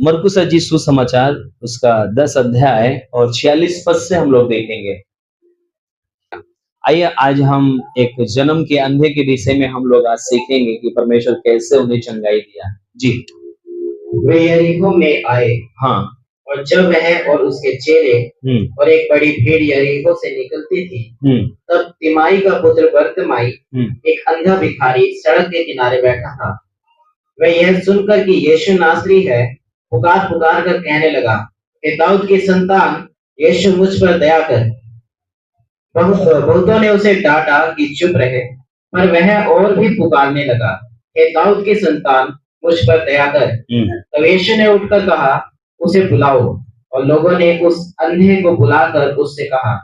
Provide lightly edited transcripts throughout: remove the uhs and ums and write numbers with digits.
मरकुस रचित सुसमाचार उसका 10 अध्याय और 46 पद से हम लोग देखेंगे। आइए आज हम एक जन्म के अंधे के विषय में हम लोग आज सीखेंगे कि परमेश्वर कैसे उन्हें चंगाई दिया। जी। वे यरीहो में आए। हाँ। और जब वह और उसके चेले और एक बड़ी भीड़ यरीहो से निकलती थी, तब तिमाई का पुत्र बर्तिमाई एक अंधा भिखारी सड़क के किनारे बैठा था। वह यह सुनकर कि यीशु नासरी है, पुकार पुकार कर कहने लगा, हे दाऊद की संतान, यीशु मुझ पर दया कर। बहुतों ने उसे डांटा कि चुप रहे, पर वह और भी पुकारने लगा, हे दाऊद की संतान, मुझ पर दया कर। तब यीशु ने उठकर कहा, उसे बुलाओ। और लोगों ने उस अंधे को बुलाकर उससे कहा,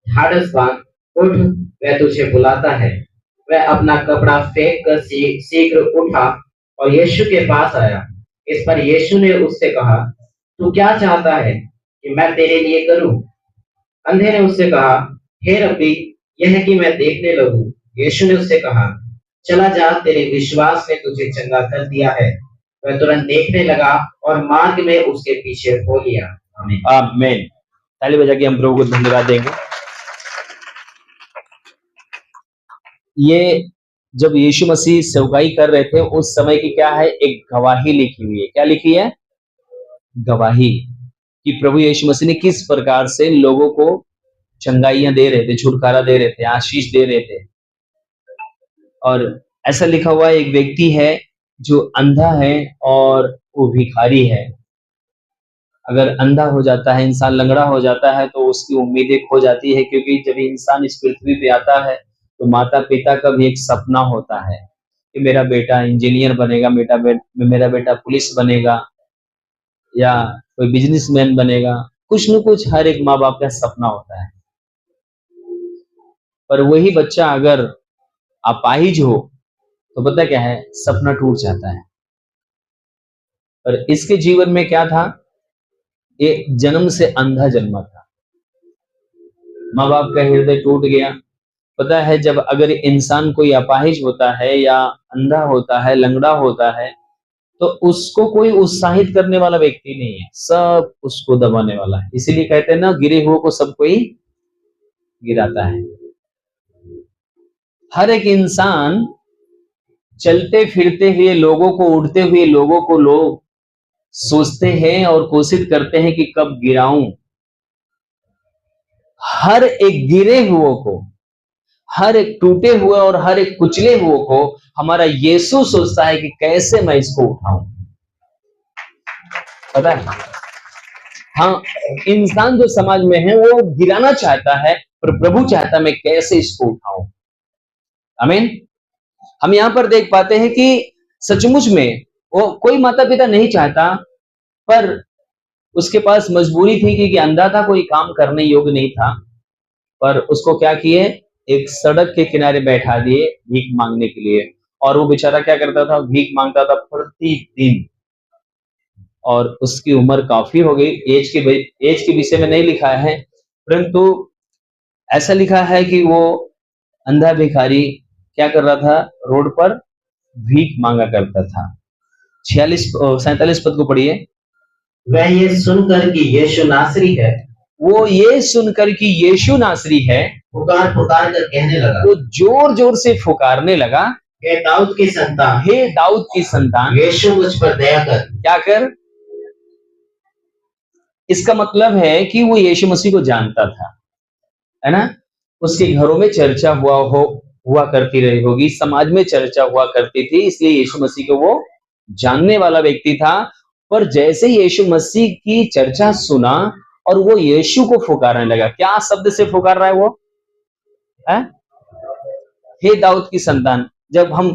ढाढ़स बांध, उठ, वह तुझे बुलाता है। वह अपना कपड़ा फेंक कर शीघ्र उठा और यीशु के पास आया। इस पर यीशु ने उससे कहा, तू क्या चाहता है कि मैं तेरे लिए करूं? अंधे ने उससे कहा, हे रब्बी, यह कि मैं देखने लगूं। यीशु ने उससे कहा, चला जा, तेरे विश्वास ने तुझे चंगा कर दिया है। वह तुरंत देखने लगा और मार्ग में उसके पीछे हो लिया। आमीन। ताली बजा के हम प्रभु को धन्यवाद देंगे। ये जब यीशु मसीह सेवकाई कर रहे थे उस समय की क्या है, एक गवाही लिखी हुई है। क्या लिखी है? गवाही कि प्रभु यीशु मसीह ने किस प्रकार से लोगों को चंगाइयां दे रहे थे, छुटकारा दे रहे थे, आशीष दे रहे थे। और ऐसा लिखा हुआ एक व्यक्ति है जो अंधा है और वो भिखारी है। अगर अंधा हो जाता है इंसान, लंगड़ा हो जाता है, तो उसकी उम्मीदें खो जाती है, क्योंकि जब इंसान इस पृथ्वी पे आता है तो माता पिता का भी एक सपना होता है कि मेरा बेटा इंजीनियर बनेगा, मेरा बेटा पुलिस बनेगा या कोई बिजनेसमैन बनेगा। कुछ न कुछ हर एक माँ बाप का सपना होता है। पर वही बच्चा अगर अपाहिज हो तो पता क्या है, सपना टूट जाता है। पर इसके जीवन में क्या था, ये जन्म से अंधा जन्मा था। माँ बाप का हृदय टूट गया। पता है, जब अगर इंसान कोई अपाहिज होता है या अंधा होता है, लंगड़ा होता है, तो उसको कोई उत्साहित करने वाला व्यक्ति नहीं है, सब उसको दबाने वाला है। इसीलिए कहते हैं ना, गिरे हुए को सब कोई गिराता है। हर एक इंसान चलते फिरते हुए लोगों को, उड़ते हुए लोगों को लोग सोचते हैं और कोशिश करते हैं कि कब गिराऊं। हर एक गिरे हुए को, हर एक टूटे हुए और हर एक कुचले हुए को हमारा यीशु सोचता है कि कैसे मैं इसको उठाऊं। पता है, हाँ, इंसान जो समाज में है वो गिराना चाहता है, पर प्रभु चाहता है मैं कैसे इसको उठाऊं। आमीन। हम यहां पर देख पाते हैं कि सचमुच में वो कोई माता पिता नहीं चाहता, पर उसके पास मजबूरी थी कि अंधा था, कोई काम करने योग्य नहीं था। पर उसको क्या किए, एक सड़क के किनारे बैठा दिए भीख मांगने के लिए। और वो बेचारा क्या करता था, भीख मांगता था प्रतिदिन। और उसकी उम्र काफी हो गई। एज के विषय में नहीं लिखा है, परंतु ऐसा लिखा है कि वो अंधा भिखारी क्या कर रहा था, रोड पर भीख मांगा करता था। 47 पद को पढ़िए। वह ये सुनकर कि यीशु नासरी है, वो ये सुनकर कि यीशु नासरी है, पुकार पुकार कर कहने लगा, वो जोर जोर से पुकारने लगा, हे दाऊद की संतान, हे दाऊद की संतान, यीशु मुझ पर दया कर। क्या कर? इसका मतलब है कि वो यीशु मसीह को जानता था, है ना। उसके घरों में चर्चा हुआ करती रही होगी, समाज में चर्चा हुआ करती थी, इसलिए यीशु मसीह को वो जानने वाला व्यक्ति था। पर जैसे यीशु मसीह की चर्चा सुना और वो यीशु को पुकारने लगा। क्या शब्द से पुकार रहा है वो? है हे दाऊद की संतान। जब हम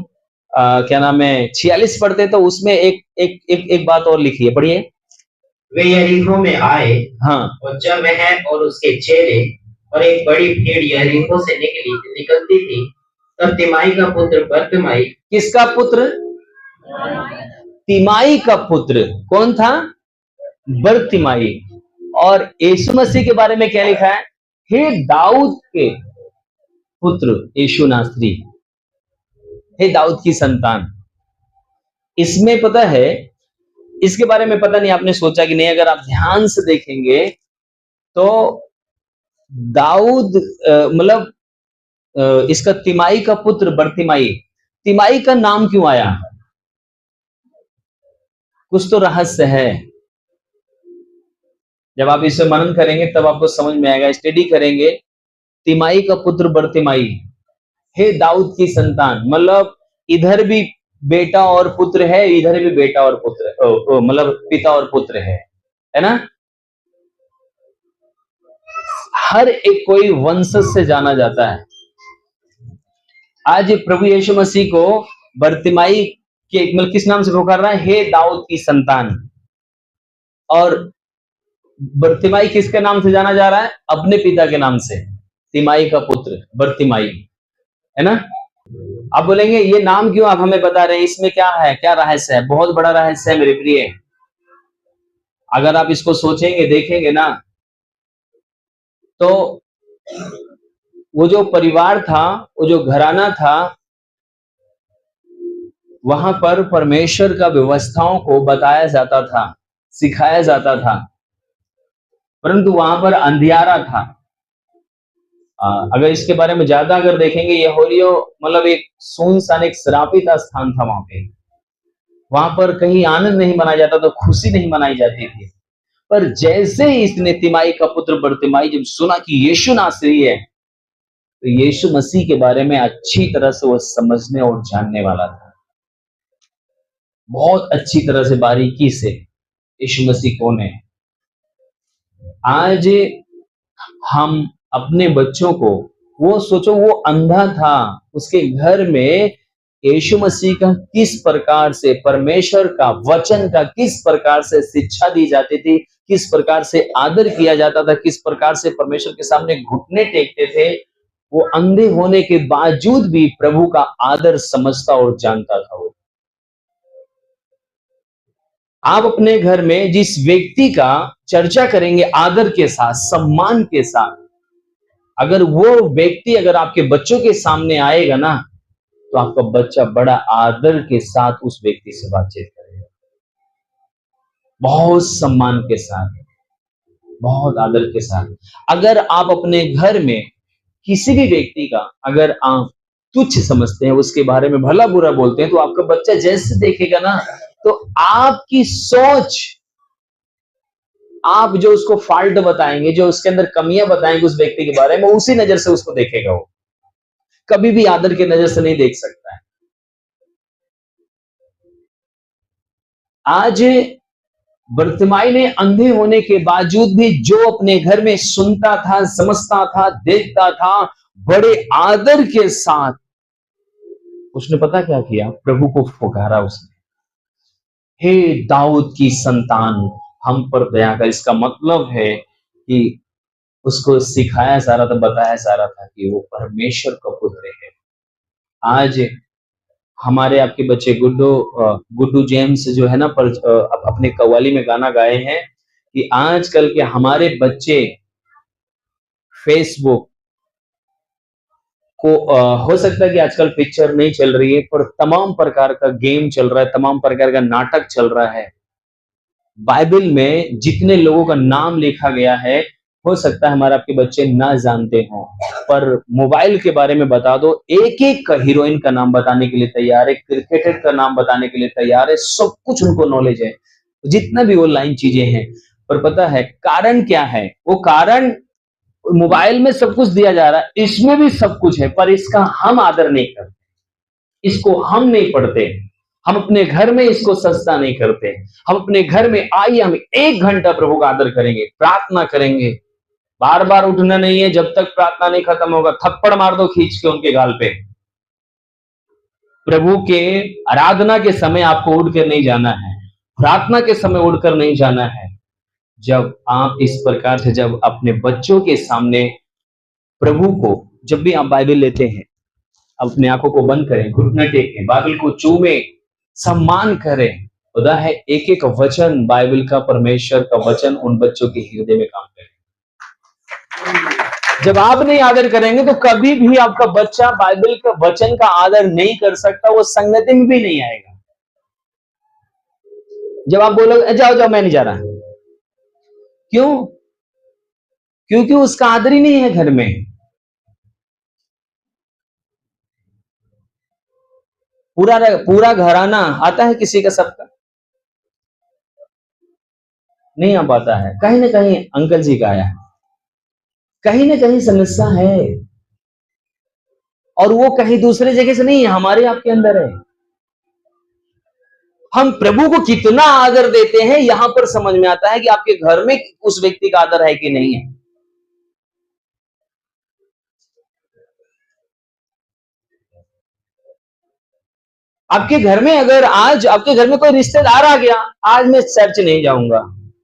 क्या नाम है 46 पढ़ते तो उसमें एक बात और लिखी है, पढ़िए। वे यरीहो में आए। हाँ। और जब वह और उसके चेले और एक बड़ी भीड़ यरीहो से निकलती थी, तब तिमाई का पुत्र बर्तिमाई। किसका पुत्र? तिमाई का पुत्र कौन था? बर्तिमाई। और यीशु मसीह के बारे में क्या लिखा है? हे दाऊद के पुत्र यीशु नासरी, हे दाऊद की संतान। इसमें पता है इसके बारे में पता नहीं आपने सोचा कि नहीं, अगर आप ध्यान से देखेंगे तो दाऊद मतलब इसका तिमाई का पुत्र बरतिमाई, तिमाई का नाम क्यों आया? कुछ तो रहस्य है। जब आप इसे मनन करेंगे तब आपको समझ में आएगा, स्टडी करेंगे। तिमाई का पुत्र बरतिमाई, हे दाऊद की संतान, मतलब इधर भी बेटा और पुत्र है, इधर भी बेटा और पुत्र, मतलब पिता और पुत्र है ना? हर एक कोई वंशज से जाना जाता है। आज प्रभु यीशु मसीह को बरतिमाई के मतलब किस नाम से पुकार रहा है? हे दाऊद की संतान। और बरतिमाई किसके नाम से जाना जा रहा है? अपने पिता के नाम से, तिमाई का पुत्र बरतिमाई, है ना? आप बोलेंगे ये नाम क्यों आप हमें बता रहे हैं, इसमें क्या है, क्या रहस्य है? बहुत बड़ा रहस्य है मेरे प्रिय। अगर आप इसको सोचेंगे, देखेंगे ना, तो वो जो परिवार था, वो जो घराना था, वहां पर परमेश्वर का व्यवस्थाओं को बताया जाता था, सिखाया जाता था, परंतु वहां पर अंधियारा था। अगर इसके बारे में ज्यादा अगर देखेंगे, यहोरियो मतलब एक सुनसान, एक श्रापित स्थान था वहां पे। वहां पर कहीं आनंद नहीं मनाया जाता था, खुशी नहीं मनाई जाती थी। पर जैसे ही इसने तिमाई का पुत्र बरतिमाई जब सुना कि यीशु नासरी है, तो यीशु मसीह के बारे में अच्छी तरह से वो समझने और जानने वाला था। बहुत अच्छी तरह से, बारीकी से यीशु मसीह कौन है। आज हम अपने बच्चों को, वो सोचो वो अंधा था, उसके घर में यीशु मसीह का किस प्रकार से, परमेश्वर का वचन का किस प्रकार से शिक्षा दी जाती थी, किस प्रकार से आदर किया जाता था, किस प्रकार से परमेश्वर के सामने घुटने टेकते थे, वो अंधे होने के बावजूद भी प्रभु का आदर समझता और जानता था। वो आप अपने घर में जिस व्यक्ति का चर्चा करेंगे आदर के साथ, सम्मान के साथ, अगर वो व्यक्ति अगर आपके बच्चों के सामने आएगा ना, तो आपका बच्चा बड़ा आदर के साथ उस व्यक्ति से बातचीत करेगा, बहुत सम्मान के साथ, बहुत आदर के साथ। अगर आप अपने घर में किसी भी व्यक्ति का अगर आप तुच्छ समझते हैं, उसके बारे में भला बुरा बोलते हैं, तो आपका बच्चा जैसे देखेगा ना, तो आपकी सोच, आप जो उसको फाल्ट बताएंगे, जो उसके अंदर कमियां बताएंगे उस व्यक्ति के बारे में, उसी नजर से उसको देखेगा। वो कभी भी आदर की नजर से नहीं देख सकता है। आज बरतिमाई ने अंधे होने के बावजूद भी जो अपने घर में सुनता था, समझता था, देखता था, बड़े आदर के साथ उसने पता क्या किया? प्रभु को पुकारा उसने, हे दाऊद की संतान, हम पर दया कर। इसका मतलब है कि उसको सिखाया जा रहा था, बताया जा रहा था कि वो परमेश्वर का पुत्र है। आज हमारे आपके बच्चे गुड्डू जेम्स जो है ना, अपने कव्वाली में गाना गाए हैं कि आजकल के हमारे बच्चे फेसबुक को, हो सकता है कि आजकल पिक्चर नहीं चल रही है, पर तमाम प्रकार का गेम चल रहा है, तमाम प्रकार का नाटक चल रहा है। बाइबल में जितने लोगों का नाम लिखा गया है, हो सकता है हमारे आपके बच्चे ना जानते हों, पर मोबाइल के बारे में बता दो, एक एक का हीरोइन का नाम बताने के लिए तैयार है, क्रिकेटर का नाम बताने के लिए तैयार है, सब कुछ उनको नॉलेज है, जितना भी ऑनलाइन चीजें हैं। पर पता है कारण क्या है? वो कारण मोबाइल में सब कुछ दिया जा रहा है, इसमें भी सब कुछ है, पर इसका हम आदर नहीं करते, इसको हम नहीं पढ़ते, हम अपने घर में इसको सस्ता नहीं करते। हम अपने घर में आइए, हम 1 घंटा प्रभु का आदर करेंगे, प्रार्थना करेंगे, बार बार उठना नहीं है, जब तक प्रार्थना नहीं खत्म होगा थप्पड़ मार दो खींच के उनके गाल पे। प्रभु के आराधना के समय आपको उठकर नहीं जाना है, प्रार्थना के समय उठकर नहीं जाना है। जब आप इस प्रकार से, जब अपने बच्चों के सामने प्रभु को, जब भी आप बाइबल लेते हैं, अपने आंखों को बंद करें, घुटने टेकें, बाइबल को चूमे, सम्मान करें। खुदा है एक एक वचन बाइबल का, परमेश्वर का वचन उन बच्चों के हृदय में काम करे। जब आप नहीं आदर करेंगे तो कभी भी आपका बच्चा बाइबल का वचन का आदर नहीं कर सकता, वो संगति में भी नहीं आएगा। जब आप बोलोगे जाओ जाओ मैं नहीं जा रहा, क्यों? क्योंकि उसका आदर ही नहीं है घर में। पूरा पूरा घराना आता है किसी का, सबका नहीं आ पाता है, कहीं ना कहीं अंकल जी का आया है, कहीं ना कहीं समस्या है, और वो कहीं दूसरे जगह से नहीं है, हमारे आपके अंदर है। हम प्रभु को कितना आदर देते हैं यहां पर समझ में आता है कि आपके घर में उस व्यक्ति का आदर है कि नहीं है। आपके घर में अगर आज आपके घर में कोई रिश्तेदार आ गया, आज मैं चर्च नहीं जाऊंगा,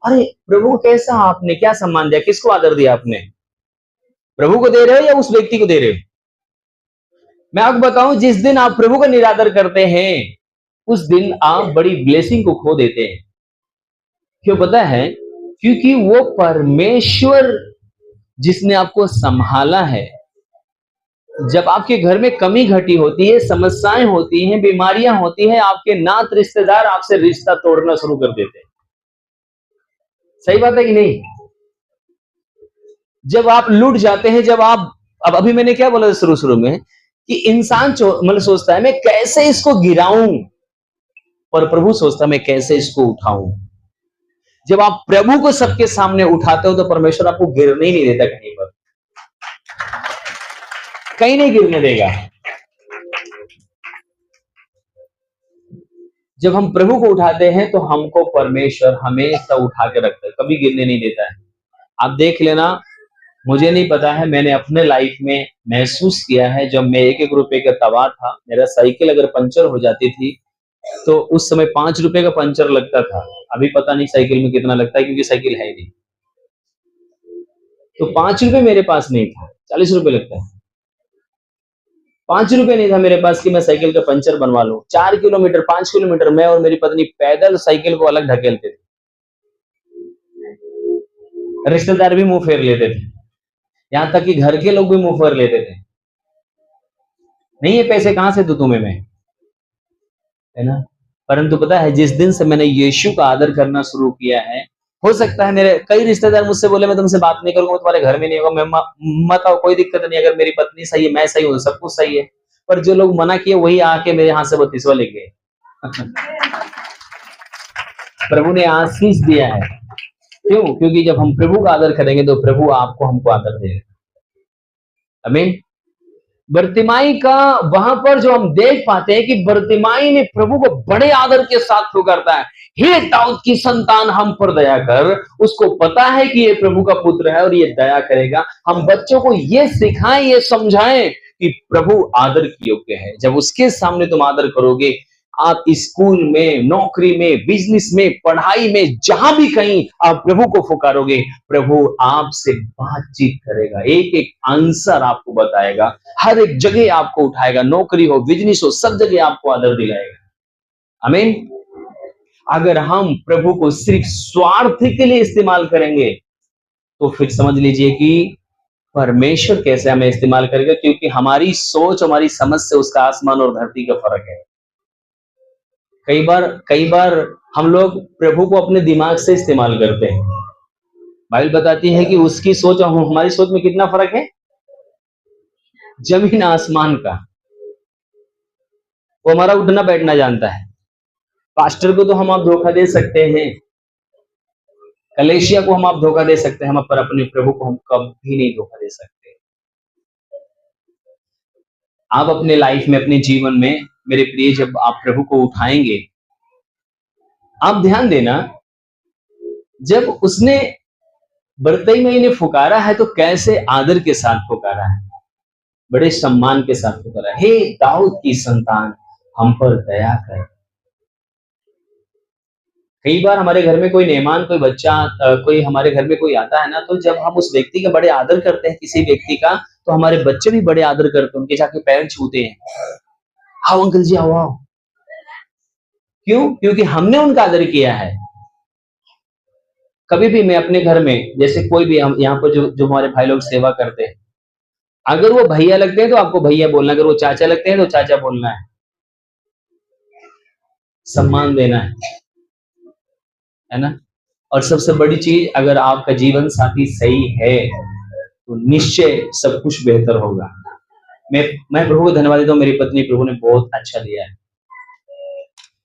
अरे प्रभु को कैसा आपने क्या सम्मान दिया, किसको आदर दिया आपने? प्रभु को दे रहे हो या उस व्यक्ति को दे रहे हो? मैं आपको बताऊं, जिस दिन आप प्रभु का निरादर करते हैं उस दिन आप बड़ी ब्लेसिंग को खो देते हैं। क्यों पता है? क्योंकि वो परमेश्वर जिसने आपको संभाला है, जब आपके घर में कमी घटी होती है, समस्याएं होती हैं, बीमारियां होती हैं, आपके नात रिश्तेदार आपसे रिश्ता तोड़ना शुरू कर देते हैं। सही बात है कि नहीं? जब आप लूट जाते हैं, जब आप, अब अभी मैंने क्या बोला था शुरू शुरू में कि इंसान मतलब सोचता है मैं कैसे इसको गिराऊं, पर प्रभु सोचता है मैं कैसे इसको उठाऊं। जब आप प्रभु को सबके सामने उठाते हो तो परमेश्वर आपको गिरने ही नहीं देता, कहीं पर कहीं नहीं गिरने देगा। जब हम प्रभु को उठाते हैं तो हमको परमेश्वर हमेशा उठा के रखता है, कभी गिरने नहीं देता है। आप देख लेना, मुझे नहीं पता है, मैंने अपने लाइफ में महसूस किया है, जब मैं 1-1 रुपए का तवा था, मेरा साइकिल अगर पंचर हो जाती थी तो उस समय 5 रुपए का पंचर लगता था। अभी पता नहीं साइकिल में कितना लगता है, क्योंकि साइकिल है ही नहीं। तो 5 रुपए मेरे पास नहीं था, 40 रुपए लगता है। 5 रुपए नहीं था मेरे पास कि मैं साइकिल का पंचर बनवा लूं। 4 किलोमीटर 5 किलोमीटर मैं और मेरी पत्नी पैदल साइकिल को अलग ढकेलते थे, रिश्तेदार भी मुंह फेर लेते थे, यहां तक कि घर के लोग भी मुंह फेर लेते थे, नहीं ये पैसे कहां से दूं तुम्हें मैं, है ना? परंतु पता है, जिस दिन से मैंने यीशु का आदर करना शुरू किया है, हो सकता है मेरे कई रिश्तेदार मुझसे बोले मैं तुमसे बात नहीं करूंगा, मैं तुम्हारे घर में नहीं होगा, मैं मत आओ, कोई दिक्कत नहीं, अगर मेरी पत्नी सही है, मैं सही हूं, सब कुछ सही है। पर जो लोग मना किए वही आके मेरे हाथ से 32वां ले गए। प्रभु ने आशीष दिया है, क्यों? क्योंकि जब हम प्रभु का आदर करेंगे तो प्रभु आपको हमको आदर देगा। आमीन। बर्तिमाई का वहां पर जो हम देख पाते हैं कि बर्तिमाई ने प्रभु को बड़े आदर के साथ पुकारता है, हे दाऊद की संतान हम पर दया कर। उसको पता है कि ये प्रभु का पुत्र है और ये दया करेगा। हम बच्चों को ये सिखाएं, ये समझाएं कि प्रभु आदर के योग्य है। जब उसके सामने तुम आदर करोगे, आप स्कूल में, नौकरी में, बिजनेस में, पढ़ाई में, जहां भी कहीं आप प्रभु को पुकारोगे, प्रभु आपसे बातचीत करेगा, एक एक आंसर आपको बताएगा, हर एक जगह आपको उठाएगा, नौकरी हो, बिजनेस हो, सब जगह आपको आदर दिलाएगा। आमीन। अगर हम प्रभु को सिर्फ स्वार्थ के लिए इस्तेमाल करेंगे तो फिर समझ लीजिए कि परमेश्वर कैसे हमें इस्तेमाल करेगा, क्योंकि हमारी सोच, हमारी समझ से उसका आसमान और धरती का फर्क है। कई बार हम लोग प्रभु को अपने दिमाग से इस्तेमाल करते हैं। बाइबल बताती है कि उसकी सोच और हमारी सोच में कितना फर्क है, जमीन आसमान का। वो हमारा उठना बैठना जानता है। पास्टर को तो हम आप धोखा दे सकते हैं, कलेशिया को हम आप धोखा दे सकते हैं, हम पर अपने प्रभु को हम कभी नहीं धोखा दे सकते। आप अपने लाइफ में, अपने जीवन में मेरे प्रिय, जब आप प्रभु को उठाएंगे, आप ध्यान देना, जब उसने बर्तिमाई ने पुकारा है तो कैसे आदर के साथ पुकारा है, बड़े सम्मान के साथ पुकारा, हे दाऊद की संतान हम पर दया कर। कई बार हमारे घर में कोई मेहमान, कोई बच्चा, कोई हमारे घर में कोई आता है ना, तो जब हम उस व्यक्ति का बड़े आदर करते हैं, किसी व्यक्ति का, तो हमारे बच्चे भी बड़े आदर करते हैं, उनके जाके पैर छूते हैं, आओ अंकल जी आओ आओ। क्यों? क्योंकि हमने उनका आदर किया है। कभी भी मैं अपने घर में, जैसे कोई भी, हम यहाँ पर जो हमारे भाई लोग सेवा करते हैं, अगर वो भैया लगते हैं तो आपको भैया बोलना, अगर वो चाचा लगते हैं तो चाचा बोलना है, सम्मान देना है। है ना। और सबसे बड़ी चीज, अगर आपका जीवन साथी सही है तो निश्चय सब कुछ बेहतर होगा। मैं प्रभु को धन्यवाद देता हूँ, मेरी पत्नी प्रभु ने बहुत अच्छा दिया है।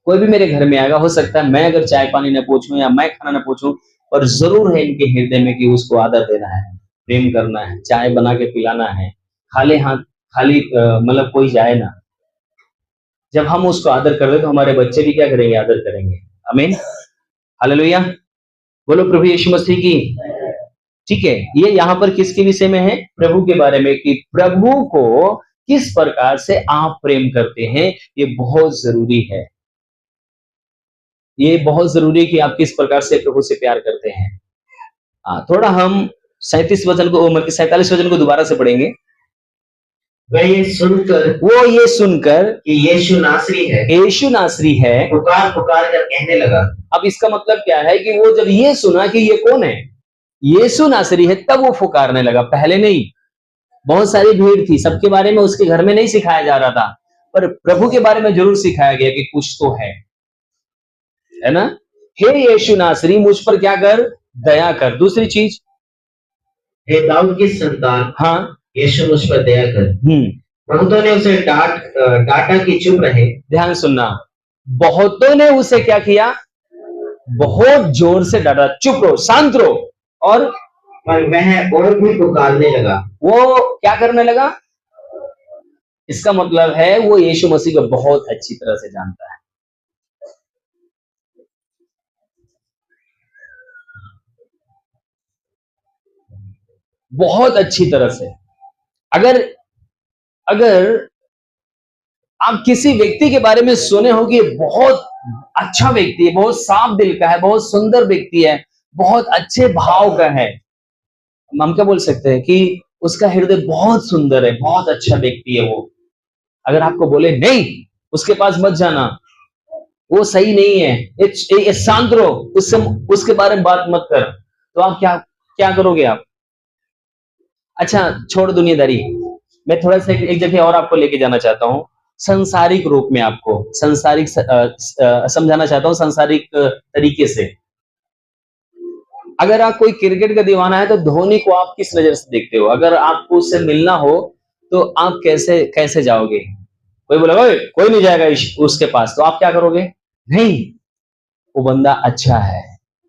कोई भी मेरे घर में आएगा, हो सकता है मैं अगर चाय पानी न पूछूं या मैं खाना न पूछूं, पर जरूर है इनके हृदय में कि उसको आदर देना है, प्रेम करना है, चाय बना के पिलाना है। खाली हाथ, खाली मतलब कोई जाए ना। जब हम उसको आदर कर रहे तो हमारे बच्चे भी क्या करेंगे, आदर करेंगे। आमीन, हालेलुया, बोलो प्रभु यीशु मसीह की। ठीक है, ये यहाँ पर किसके विषय में है, प्रभु के बारे में, कि प्रभु को किस प्रकार से आप प्रेम करते हैं। ये बहुत जरूरी है, ये बहुत जरूरी है कि आप किस प्रकार से प्रभु से प्यार करते हैं। थोड़ा हम 37 वचन को, मतलब 47 वचन को दोबारा से पढ़ेंगे। वो ये सुनकर कि यीशु नासरी है, पुकार पुकार कर कहने लगा। अब इसका मतलब क्या है कि वो जब ये सुना कि ये कौन है, यीशु नासरी है, तब वो पुकारने लगा, पहले नहीं। बहुत सारी भीड़ थी, सबके बारे में उसके घर में नहीं सिखाया जा रहा था, पर प्रभु के बारे में जरूर सिखाया गया कि कुछ तो है ना। हे यीशु नासरी, मुझ पर क्या कर, दया कर। दूसरी चीज, हे दाऊद की संतान, हाँ, यीशु मुझ पर दया कर। बहुतों ने उसे डांटा कि चुप रहे। ध्यान सुनना, बहुतों ने उसे क्या किया, बहुत जोर से डांटा, चुप रहो, शांत रहो। और वह और भी पुकारने लगा। वो क्या करने लगा, इसका मतलब है वो यीशु मसीह को बहुत अच्छी तरह से जानता है। बहुत अच्छी तरह से। अगर आप किसी व्यक्ति के बारे में सुने हो कि बहुत अच्छा व्यक्ति है, बहुत साफ दिल का है, बहुत सुंदर व्यक्ति है, बहुत अच्छे भाव का है, हम क्या बोल सकते हैं कि उसका हृदय बहुत सुंदर है, बहुत अच्छा व्यक्ति है वो। अगर आपको बोले नहीं, उसके पास मत जाना, वो सही नहीं है, शांत रहो, उसके बारे में बात मत कर, तो आप क्या करोगे आप? अच्छा, छोड़ दुनियादारी, मैं थोड़ा सा एक जगह और आपको लेके जाना चाहता हूँ, संसारिक रूप में आपको संसारिक समझाना चाहता हूँ, संसारिक तरीके से। अगर आप कोई क्रिकेट का दीवाना है तो धोनी को आप किस नजर से देखते हो? अगर आपको उससे मिलना हो तो आप कैसे जाओगे? कोई बोलेगा कोई नहीं जाएगा उसके पास, तो आप क्या करोगे? नहीं, वो बंदा अच्छा है,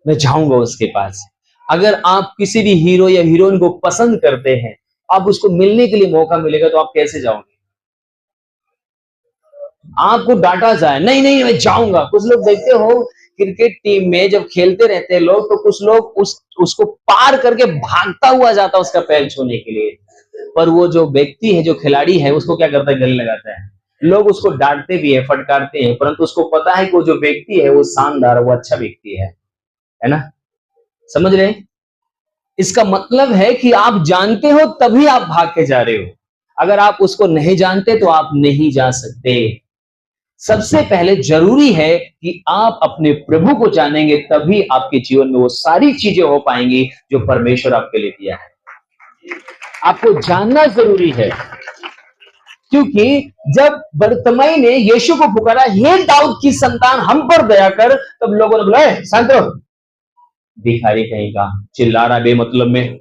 मैं जाऊंगा उसके पास। अगर आप किसी भी हीरो या हीरोइन को पसंद करते हैं, आप उसको मिलने के लिए मौका मिलेगा तो आप कैसे जाओगे? आपको डांटा जाए, नहीं नहीं मैं जाऊंगा। कुछ लोग देखते हो क्रिकेट टीम में जब खेलते रहते हैं लोग, तो कुछ लोग उसको पार करके भागता हुआ जाता है उसका पैर छूने के लिए, पर वो जो व्यक्ति है, जो खिलाड़ी है, उसको क्या करता है, गले लगाता है। लोग उसको डांटते भी है, फटकारते हैं, परंतु उसको पता है कि वो जो व्यक्ति है वो शानदार, वो अच्छा व्यक्ति है ना। समझ रहे हैं? इसका मतलब है कि आप जानते हो तभी आप भाग के जा रहे हो। अगर आप उसको नहीं जानते तो आप नहीं जा सकते। सबसे पहले जरूरी है कि आप अपने प्रभु को जानेंगे, तभी आपके जीवन में वो सारी चीजें हो पाएंगी जो परमेश्वर आपके लिए दिया है। आपको जानना जरूरी है, क्योंकि जब बरतमई ने यीशु को पुकारा, हे दाऊद की संतान हम पर दया कर, तब लोगों ने बोला शांत रहो, भिखारी कहीं का, चिल्ला रहा बेमतलब में।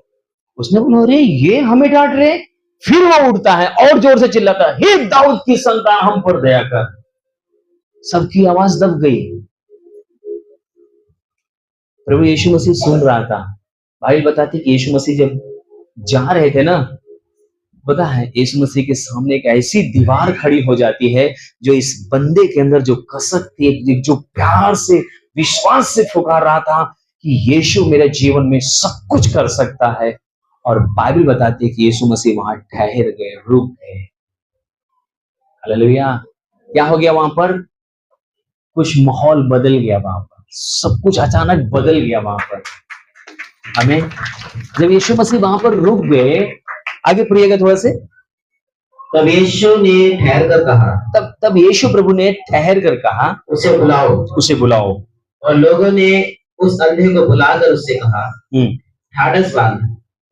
उसने बोला अरे ये हमें डांट रहे। फिर वो उठता है और जोर से चिल्लाता है, हे दाऊद की संतान हम पर दया कर। सबकी आवाज दब गई। प्रभु यीशु मसीह सुन रहा था। भाई बताते कि यीशु मसीह जब जा रहे थे ना, पता है यीशु मसीह के सामने एक ऐसी दीवार खड़ी हो जाती है जो इस बंदे के अंदर जो कसक थी, जो प्यार से विश्वास से पुकार रहा था कि यीशु मेरे जीवन में सब कुछ कर सकता है। और बाइबल बताती है कि यीशु मसीह वहां ठहर गए, रुक गए। हालेलुया। क्या हो गया वहां पर? कुछ माहौल बदल गया, वहां पर सब कुछ अचानक बदल गया वहां पर। हमें जब यीशु मसीह वहां पर रुक गए, आगे पढ़िएगा थोड़ा से। तब यीशु ने ठहर कर कहा, तब यीशु प्रभु ने ठहर कर कहा, उसे बुलाओ। और लोगों ने उस अंधे को बुलाकर उससे कहा, ढाढ़स बांध,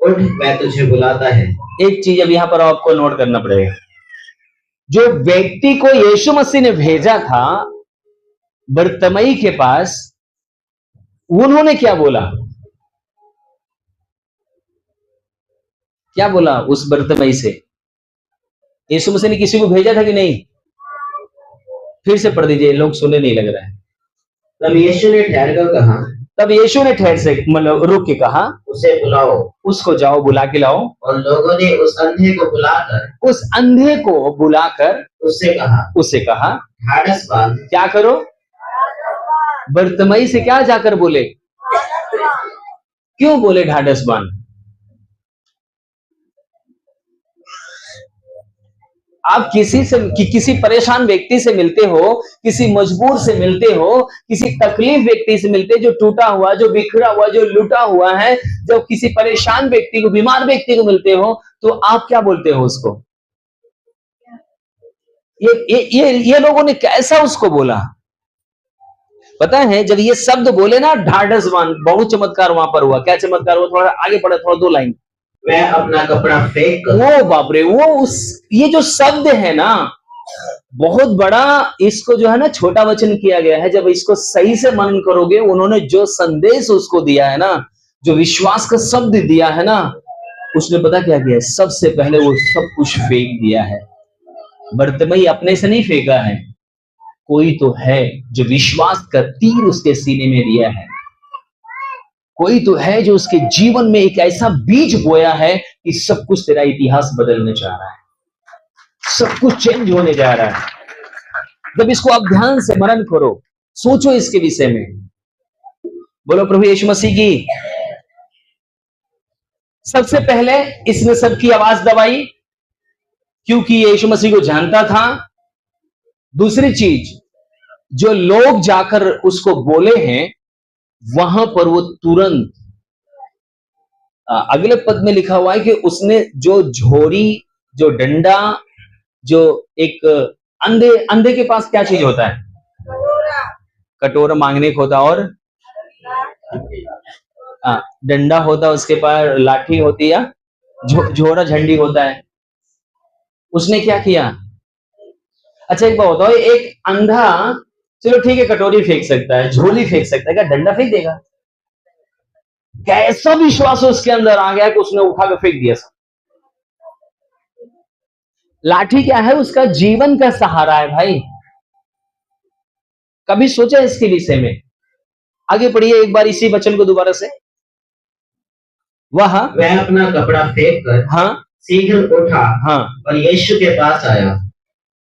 उठ, मैं तुझे बुलाता है। एक चीज अब यहाँ पर आपको नोट करना पड़ेगा, जो व्यक्ति को यीशु मसीह ने भेजा था बरतमई के पास, उन्होंने क्या बोला? क्या बोला उस बर्तिमाई से? यीशु मसीह ने किसी को भेजा था कि नहीं? फिर से पढ़ दीजिए, लोग सुने नहीं लग रहा है। तब यीशु ने ठहर कर कहा, तब यीशु ने ठहर से मतलब रुक के कहा, उसे बुलाओ। उसको जाओ बुला के लाओ। और लोगों ने उस अंधे को बुलाकर उससे कहा, ढाढ़स बांध। क्या करो? बर्तिमाई से क्या जाकर बोले? क्यों बोले ढाढ़स बांध? आप किसी परेशान व्यक्ति से मिलते हो, किसी मजबूर से मिलते हो, किसी तकलीफ व्यक्ति से मिलते, जो टूटा हुआ, जो बिखरा हुआ, जो लुटा हुआ है, जब किसी परेशान व्यक्ति को, बीमार व्यक्ति को मिलते हो, तो आप क्या बोलते हो उसको? ये लोगों ने कैसा उसको बोला? पता है, जब ये शब्द बोले ना, ढाढ़स बांध, बहुत चमत्कार वहां पर हुआ। क्या चमत्कार हुआ? थोड़ा आगे पढ़े, थोड़ा 2 लाइन। वह अपना कपड़ा फेंक कर, वो बाप रे, ये जो शब्द है ना, बहुत बड़ा, इसको जो है ना छोटा वचन किया गया है। जब इसको सही से मनन करोगे, उन्होंने जो संदेश उसको दिया है ना, जो विश्वास का शब्द दिया है ना, उसने पता क्या किया? सबसे पहले वो सब कुछ फेंक दिया है। बर्तिमाई अपने से नहीं फेंका है, कोई तो है जो विश्वास का तीर उसके सीने में दिया है। कोई तो है जो उसके जीवन में एक ऐसा बीज बोया है कि सब कुछ तेरा इतिहास बदलने जा रहा है, सब कुछ चेंज होने जा रहा है। जब इसको आप ध्यान से मनन करो, सोचो इसके विषय में। बोलो प्रभु यीशु मसीह की। सबसे पहले इसने सबकी आवाज दबाई, क्योंकि यीशु मसीह को जानता था। दूसरी चीज, जो लोग जाकर उसको बोले हैं, वहां पर वो तुरंत, अगले पद में लिखा हुआ है कि उसने जो झोरी, जो डंडा, जो एक अंधे के पास क्या चीज होता है? कटोरा मांगने को होता, और डंडा होता, उसके पास लाठी होती या झोरा झंडी होता है। उसने क्या किया? अच्छा एक बात बताओ, एक अंधा, चलो ठीक है, कटोरी फेंक सकता है, झोली फेंक सकता है, क्या डंडा फेंक देगा? कैसा विश्वास उसके अंदर आ गया कि उसने उठा के फेंक दिया सब। लाठी क्या है? उसका जीवन का सहारा है भाई। कभी सोचा इसके विषय में? आगे पढ़िए एक बार इसी वचन को दोबारा से। वह अपना कपड़ा फेंक कर, हाँ, शीघ्र उठा, हाँ, और यीशु के पास आया।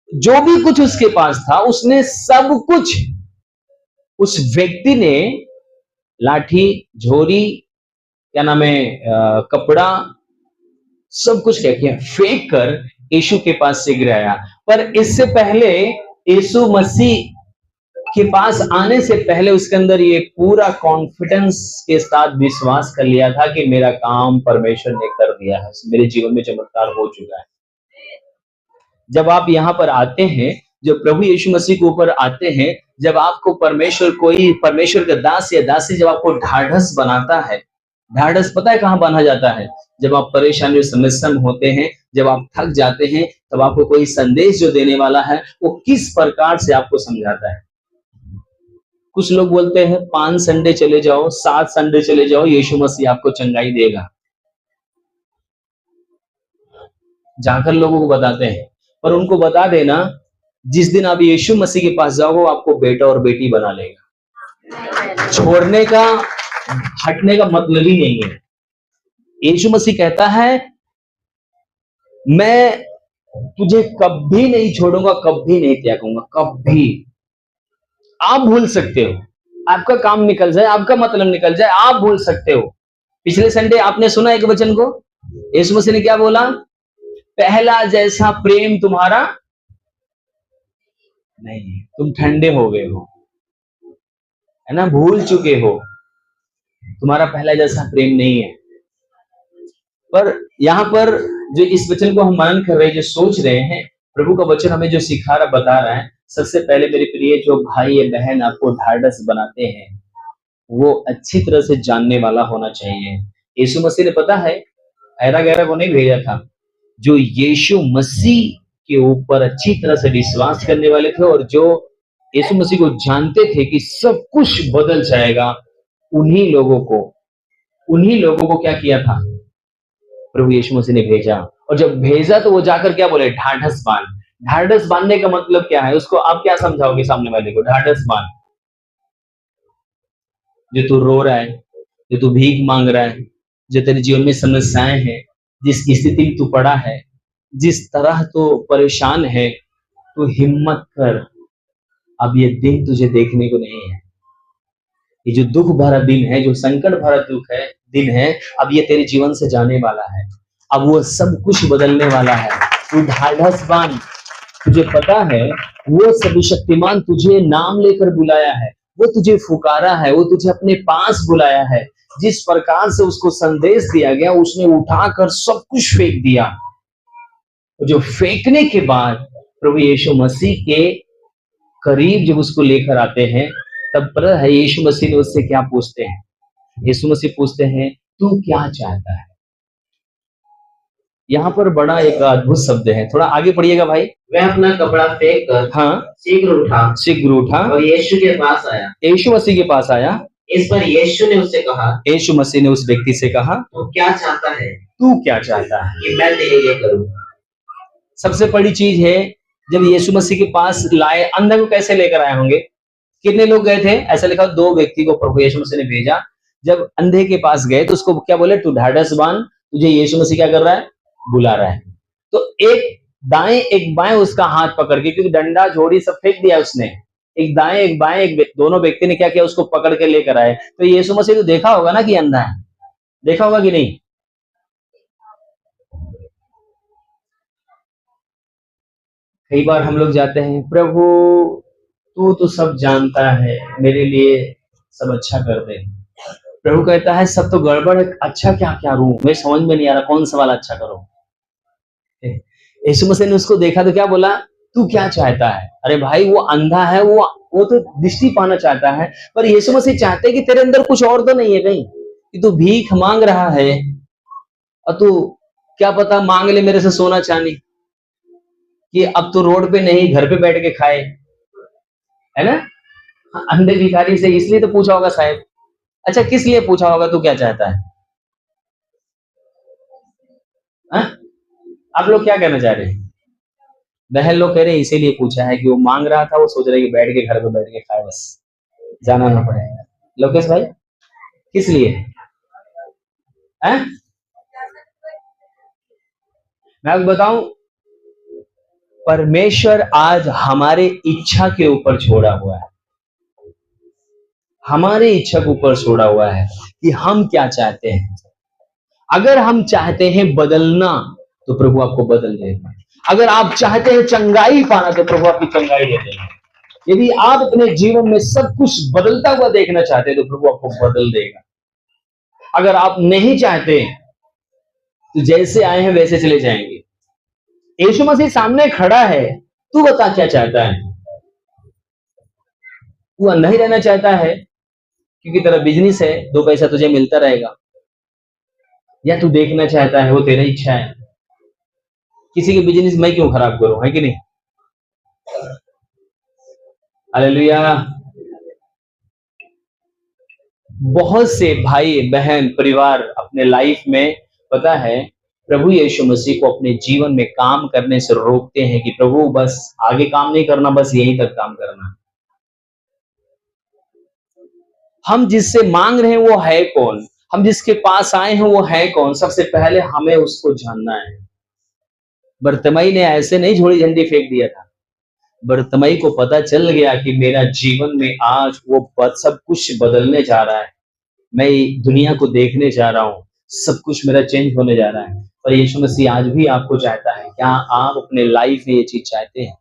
जो भी कुछ उसके पास था, उसने सब कुछ, उस व्यक्ति ने लाठी, झोरी, क्या नाम है, कपड़ा, सब कुछ क्या किया? फेंक कर यीशु के पास से गिराया। पर इससे पहले यीशु मसीह के पास आने से पहले उसके अंदर ये पूरा कॉन्फिडेंस के साथ विश्वास कर लिया था कि मेरा काम परमेश्वर ने कर दिया है, मेरे जीवन में चमत्कार हो चुका है। जब आप यहाँ पर आते हैं, जब प्रभु यीशु मसीह के ऊपर आते हैं, जब आपको कोई परमेश्वर का दास या दासी जब आपको ढाढ़स बनाता है, ढाढ़स पता है कहाँ बांधा जाता है? जब आप परेशानी और समस्या में होते हैं, जब आप थक जाते हैं, तब आपको कोई संदेश जो देने वाला है, वो किस प्रकार से आपको समझाता है। कुछ लोग बोलते हैं 5 संडे चले जाओ, 7 संडे चले जाओ, यीशु मसीह आपको चंगाई देगा, जाकर लोगों को बताते हैं। पर उनको बता देना, जिस दिन आप यीशु मसीह के पास जाओगे, आपको बेटा और बेटी बना लेगा। छोड़ने का, हटने का मतलब ही नहीं है। यीशु मसीह कहता है, मैं तुझे कभी नहीं छोड़ूंगा, कभी नहीं त्यागूंगा, कभी। आप भूल सकते हो, आपका काम निकल जाए, आपका मतलब निकल जाए, आप भूल सकते हो। पिछले संडे आपने सुना एक वचन को, यीशु मसीह ने क्या बोला? पहला जैसा प्रेम तुम्हारा नहीं, तुम ठंडे हो गए हो, है ना, भूल चुके हो, तुम्हारा पहला जैसा प्रेम नहीं है। पर यहाँ पर जो इस वचन को हम मनन कर रहे हैं, जो सोच रहे हैं, प्रभु का वचन हमें जो सिखा रहा, बता रहा है, सबसे पहले मेरे प्रिय जो भाई या बहन आपको ढाढ़स बनाते हैं, वो अच्छी तरह से जानने वाला होना चाहिए। यीशु मसीह ने पता है ऐरा गैरा को नहीं भेजा था, जो यीशु मसीह के ऊपर अच्छी तरह से विश्वास करने वाले थे और जो यीशु मसीह को जानते थे कि सब कुछ बदल जाएगा, उन्हीं लोगों को क्या किया था, प्रभु यीशु मसीह ने भेजा। और जब भेजा तो वो जाकर क्या बोले, ढाढ़स बांध। ढाढ़स बांधने का मतलब क्या है, उसको आप क्या समझाओगे सामने वाले को? ढाढ़स बांध, जो तू रो रहा है, जो तू भीख मांग रहा है, जो तेरे जीवन में समस्याएं हैं, जिस स्थिति में तू पड़ा है, जिस तरह तू परेशान है, तू हिम्मत कर, अब ये दिन तुझे देखने को नहीं है। ये जो दुख भरा दिन है, जो संकट भरा दुख है दिन है, अब ये तेरे जीवन से जाने वाला है। अब वो सब कुछ बदलने वाला है। तू ढाढ़स बांध। तुझे पता है वो सर्वशक्तिमान तुझे नाम लेकर बुलाया है, वो तुझे फुकारा है, वो तुझे अपने पास बुलाया है। जिस प्रकार से उसको संदेश दिया गया, उसने उठाकर सब कुछ फेंक दिया। जो फेंकने के बाद प्रभु यीशु मसीह के करीब जब उसको लेकर आते हैं, तब पता है यीशु मसीह ने उससे क्या पूछते हैं? यीशु मसीह पूछते हैं, तू क्या चाहता है? यहाँ पर बड़ा एक अद्भुत शब्द है, थोड़ा आगे पढ़िएगा भाई। वह अपना कपड़ा फेंक कर हाँ, शीघ्र उठा और यीशु के पास आया। यीशु मसीह के पास आया। इस पर यीशु ने उससे कहा, यीशु मसीह ने उस व्यक्ति से कहा, तू क्या चाहता है? तू क्या चाहता है कि मैं तेरे लिए करूं? सबसे बड़ी चीज है, जब यीशु मसीह के पास लाए, अंधे को कैसे लेकर आए होंगे? कितने लोग गए थे? ऐसा लिखा, 2 व्यक्ति को प्रभु यीशु मसीह ने भेजा। जब अंधे के पास गए तो उसको क्या बोले? तू ढाढ़स बांध, तुझे यीशु मसीह क्या कर रहा है? बुला रहा है। तो एक दाएं एक बाएं उसका हाथ पकड़ के, क्योंकि डंडा झोड़ी सब फेंक दिया उसने, एक दाएं एक बाएं दोनों व्यक्ति ने क्या किया? उसको पकड़ के लेकर आए। तो यीशु मसीह तो देखा होगा ना कि अंधा है, देखा होगा कि नहीं? कई बार हम लोग जाते हैं, प्रभु तू तो सब जानता है, मेरे लिए सब अच्छा कर दे। प्रभु कहता है सब तो गड़बड़ है, अच्छा क्या करूं? मैं समझ में नहीं आ रहा, कौन सा वाला अच्छा करूं? यीशु मसीह ने उसको देखा तो क्या बोला? तू क्या चाहता है? अरे भाई, वो अंधा है, वो तो दृष्टि पाना चाहता है, पर यीशु मसीह चाहते हैं कि तेरे अंदर कुछ और तो नहीं है कहीं, कि तू भीख मांग रहा है और तू क्या पता मांग ले मेरे से सोना चांदी, कि अब तो रोड पे नहीं, घर पे बैठ के खाए, है ना? अंधे भिखारी से इसलिए तो पूछा होगा शायद। अच्छा, किस लिए पूछा होगा तू क्या चाहता है? हा? आप लोग क्या कहना चाह रहे हैं? बहन लोग कह रहे हैं इसीलिए पूछा है कि वो मांग रहा था, वो सोच रहे कि बैठ के घर पे बैठ के खाए, बस जाना ना पड़े। लोकेश भाई, किस लिए है? मैं आपको बताऊं, परमेश्वर आज हमारे इच्छा के ऊपर छोड़ा हुआ है, हमारे इच्छा के ऊपर छोड़ा हुआ है कि हम क्या चाहते हैं। अगर हम चाहते हैं बदलना तो प्रभु आपको बदल देगा। अगर आप चाहते हैं चंगाई पाना तो प्रभु आपकी चंगाई दे देगा। यदि आप अपने जीवन में सब कुछ बदलता हुआ देखना चाहते हैं तो प्रभु आपको बदल देगा। अगर आप नहीं चाहते तो जैसे आए हैं वैसे चले जाएंगे। यीशु मसीह सामने खड़ा है, तू बता क्या चाहता है? तू अंधा ही रहना चाहता है क्योंकि तेरा बिजनेस है, 2 पैसा तुझे मिलता रहेगा, या तू देखना चाहता है, वो तेरी इच्छा है, किसी के बिजनेस मैं क्यों खराब करूं, है कि नहीं? हालेलुया। बहुत से भाई बहन परिवार अपने लाइफ में, पता है, प्रभु यीशु मसीह को अपने जीवन में काम करने से रोकते हैं कि प्रभु बस आगे काम नहीं करना, बस यहीं तक काम करना। हम जिससे मांग रहे हैं वो है कौन? हम जिसके पास आए हैं वो है कौन? सबसे पहले हमें उसको जानना है। बरतमई ने ऐसे नहीं झोड़ी झंडी फेंक दिया था। बरतमई को पता चल गया कि मेरा जीवन में आज वो सब कुछ बदलने जा रहा है, मैं दुनिया को देखने जा रहा हूँ, सब कुछ मेरा चेंज होने जा रहा है। और यीशु मसीह आज भी आपको चाहता है। क्या आप अपने लाइफ में ये चीज चाहते हैं?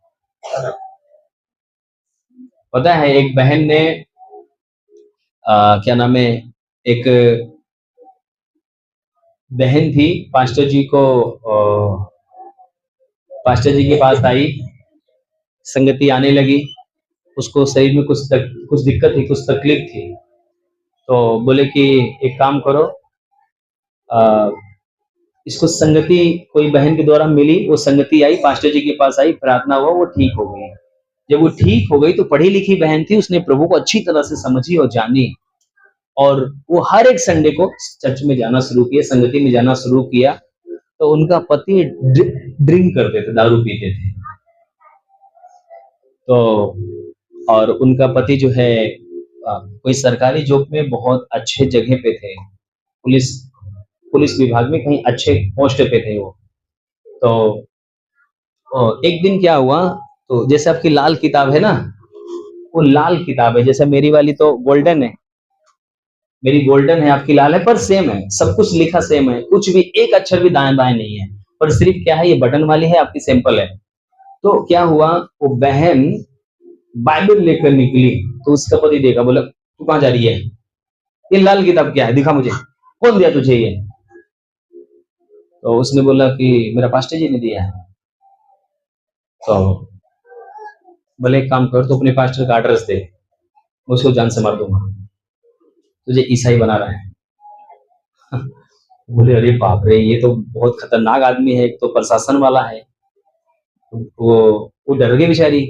पता है, एक बहन ने क्या नाम है, एक बहन थी, पास्टर जी के पास आई, संगति आने लगी, उसको शरीर में कुछ दिक्कत थी, कुछ तकलीफ थी। तो बोले कि एक काम करो, इसको संगति कोई बहन के द्वारा मिली, वो संगति आई, पास्टर जी के पास आई, प्रार्थना हुआ, वो ठीक हो गई। जब वो ठीक हो गई तो पढ़ी लिखी बहन थी, उसने प्रभु को अच्छी तरह से समझी और जानी, और वो हर एक संडे को चर्च में जाना शुरू किया, संगति में जाना शुरू किया। तो उनका पति ड्रिंक करते थे, दारू पीते थे। तो और उनका पति जो है कोई सरकारी जॉब में बहुत अच्छे जगह पे थे, पुलिस पुलिस विभाग में कहीं अच्छे पोस्ट पे थे वो। तो एक दिन क्या हुआ, तो जैसे आपकी लाल किताब है ना, वो लाल किताब है, जैसे मेरी वाली तो गोल्डन है, मेरी गोल्डन है, आपकी लाल है, पर सेम है, सब कुछ लिखा सेम है, कुछ भी एक अक्षर भी दाएं बाएं नहीं है, पर सिर्फ क्या है, ये बटन वाली है, आपकी सिंपल है। तो क्या हुआ, वो बहन बाइबल लेकर निकली, तो उसका पति देखा, बोला तू कहाँ जा रही है, ये लाल किताब क्या है, दिखा मुझे, कौन दिया तुझे ये? तो उसने बोला कि मेरा पास्टर जी ने दिया है। तो बोले एक काम कर, तो अपने पास्टर का एड्रेस दे, मैं उसको जान से मार दूंगा, तुझे ईसाई बना रहा है। बोले अरे बाप रे, ये तो बहुत खतरनाक आदमी है, एक तो प्रशासन वाला है। वो डर गई बेचारी,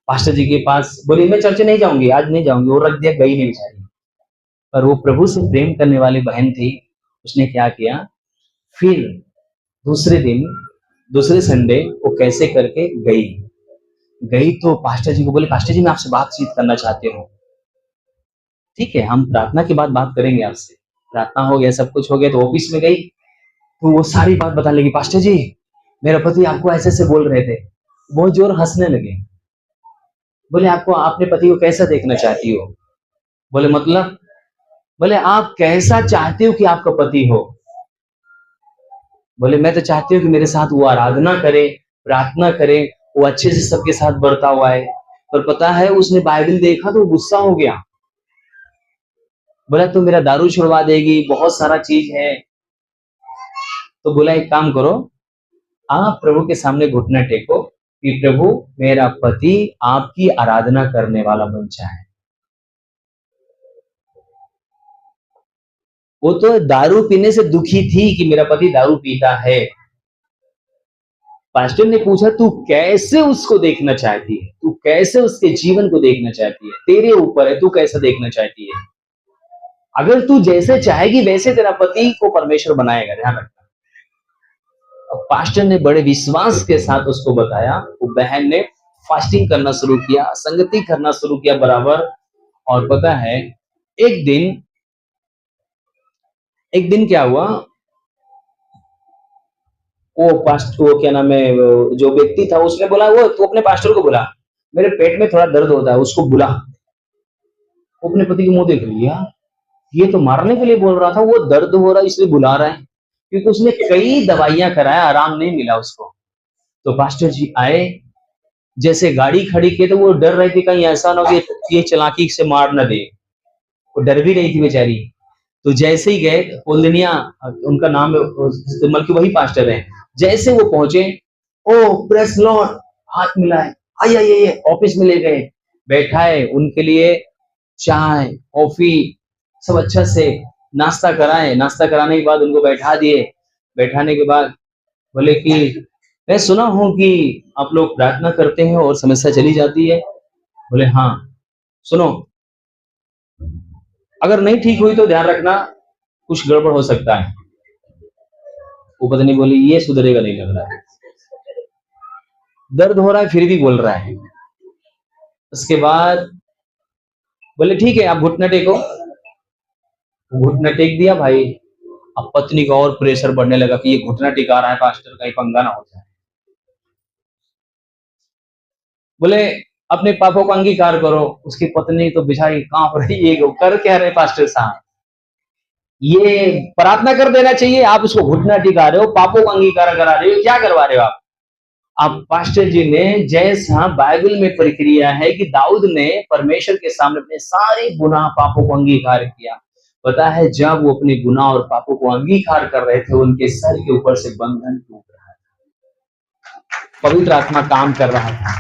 पास्टर जी के पास बोली मैं चर्च नहीं जाऊंगी, आज नहीं जाऊंगी, वो रख दिया, गई नहीं बेचारी। पर वो प्रभु से प्रेम करने वाली बहन थी, उसने क्या किया, फिर दूसरे दिन, दूसरे संडे वो कैसे करके गई तो पास्टर जी को बोले, पास्टर जी मैं आपसे बातचीत करना चाहती हूँ। ठीक है, हम प्रार्थना के बाद बात करेंगे आपसे। प्रार्थना हो गया, सब कुछ हो गया, तो ऑफिस में गई, तो वो सारी बात बताने लगी, पास्टर जी मेरा पति आपको ऐसे ऐसे बोल रहे थे, बहुत जोर हंसने लगे। बोले आपको, आपने पति को कैसा देखना चाहती हो? बोले मतलब? बोले आप कैसा चाहते हो कि आपका पति हो? बोले मैं तो चाहती हूँ कि मेरे साथ वो आराधना करे, प्रार्थना करे, वो अच्छे से सबके साथ बढ़ता हुआ है। पर पता है उसने बाइबल देखा तो गुस्सा हो गया, बोला तो मेरा दारू छुड़वा देगी, बहुत सारा चीज है। तो बोला एक काम करो, आप प्रभु के सामने घुटना टेको कि प्रभु मेरा पति आपकी आराधना करने वाला बन जाए। वो तो दारू पीने से दुखी थी कि मेरा पति दारू पीता है। पास्टर ने पूछा तू कैसे उसको देखना चाहती है, तू कैसे उसके जीवन को देखना चाहती है, तेरे ऊपर है, तू कैसा देखना चाहती है। अगर तू जैसे चाहेगी वैसे तेरा पति को परमेश्वर बनाएगा, ध्यान रखना। अब पास्टर ने बड़े विश्वास के साथ उसको बताया, वो बहन ने फास्टिंग करना शुरू किया, संगति करना शुरू किया बराबर। और पता है एक दिन क्या हुआ, वो क्या नाम है, जो व्यक्ति था उसने बोला, वो तू अपने पास्टर को बुला, मेरे पेट में थोड़ा दर्द होता है, उसको बुला। वो अपने पति के मुंह देख लिया, ये तो मारने के लिए बोल रहा था, वो दर्द हो रहा है इसलिए बुला रहा है, क्योंकि उसने कई दवाइयां कराया, आराम नहीं मिला उसको। तो पास्टर जी आए, जैसे गाड़ी खड़ी की तो वो डर रहे थे कहीं ऐसा ना हो कि ये चालाकी से मार न दे, वो डर भी रही थी बेचारी। तो जैसे ही गए, पोलदनिया उनका नाम है, बल्कि वही पास्टर है, जैसे वो पहुंचे, ओ प्रेस लॉर्ड, हाथ मिलाए, आइए आइए, ऑफिस में ले गए, बैठाए, उनके लिए चाय कॉफी सब अच्छा से नाश्ता कराए। नाश्ता कराने के बाद उनको बैठा दिए। बैठाने के बाद बोले कि मैं सुना हूं कि आप लोग प्रार्थना करते हैं और समस्या चली जाती है। बोले हाँ, सुनो, अगर नहीं ठीक हुई तो ध्यान रखना कुछ गड़बड़ हो सकता है। वो पत्नी बोली ये सुधरेगा नहीं लग रहा है, दर्द हो रहा है फिर भी बोल रहा है। उसके बाद बोले ठीक है आप घुटना टेको। घुटना टेक दिया भाई। अब पत्नी का और प्रेशर बढ़ने लगा कि ये घुटना टिका रहा है पास्टर, का पंगा ना हो जाए। बोले अपने पापों को अंगीकार करो। उसकी पत्नी तो बेचारी कांप रही है, कर क्या रहे पास्टर साहब, ये प्रार्थना कर देना चाहिए, आप उसको घुटना टिका रहे हो, पापों को अंगीकार करा रहे हो, क्या करवा रहे हो आप? अब पास्टर जी ने जैसा बाइबल में प्रक्रिया है कि दाऊद ने परमेश्वर के सामने अपने सारे गुनाह पापों को अंगीकार किया। पता है जब वो अपने गुनाह और पापों को अंगीकार कर रहे थे, उनके सर के ऊपर से बंधन टूट रहा था, पवित्र आत्मा काम कर रहा था।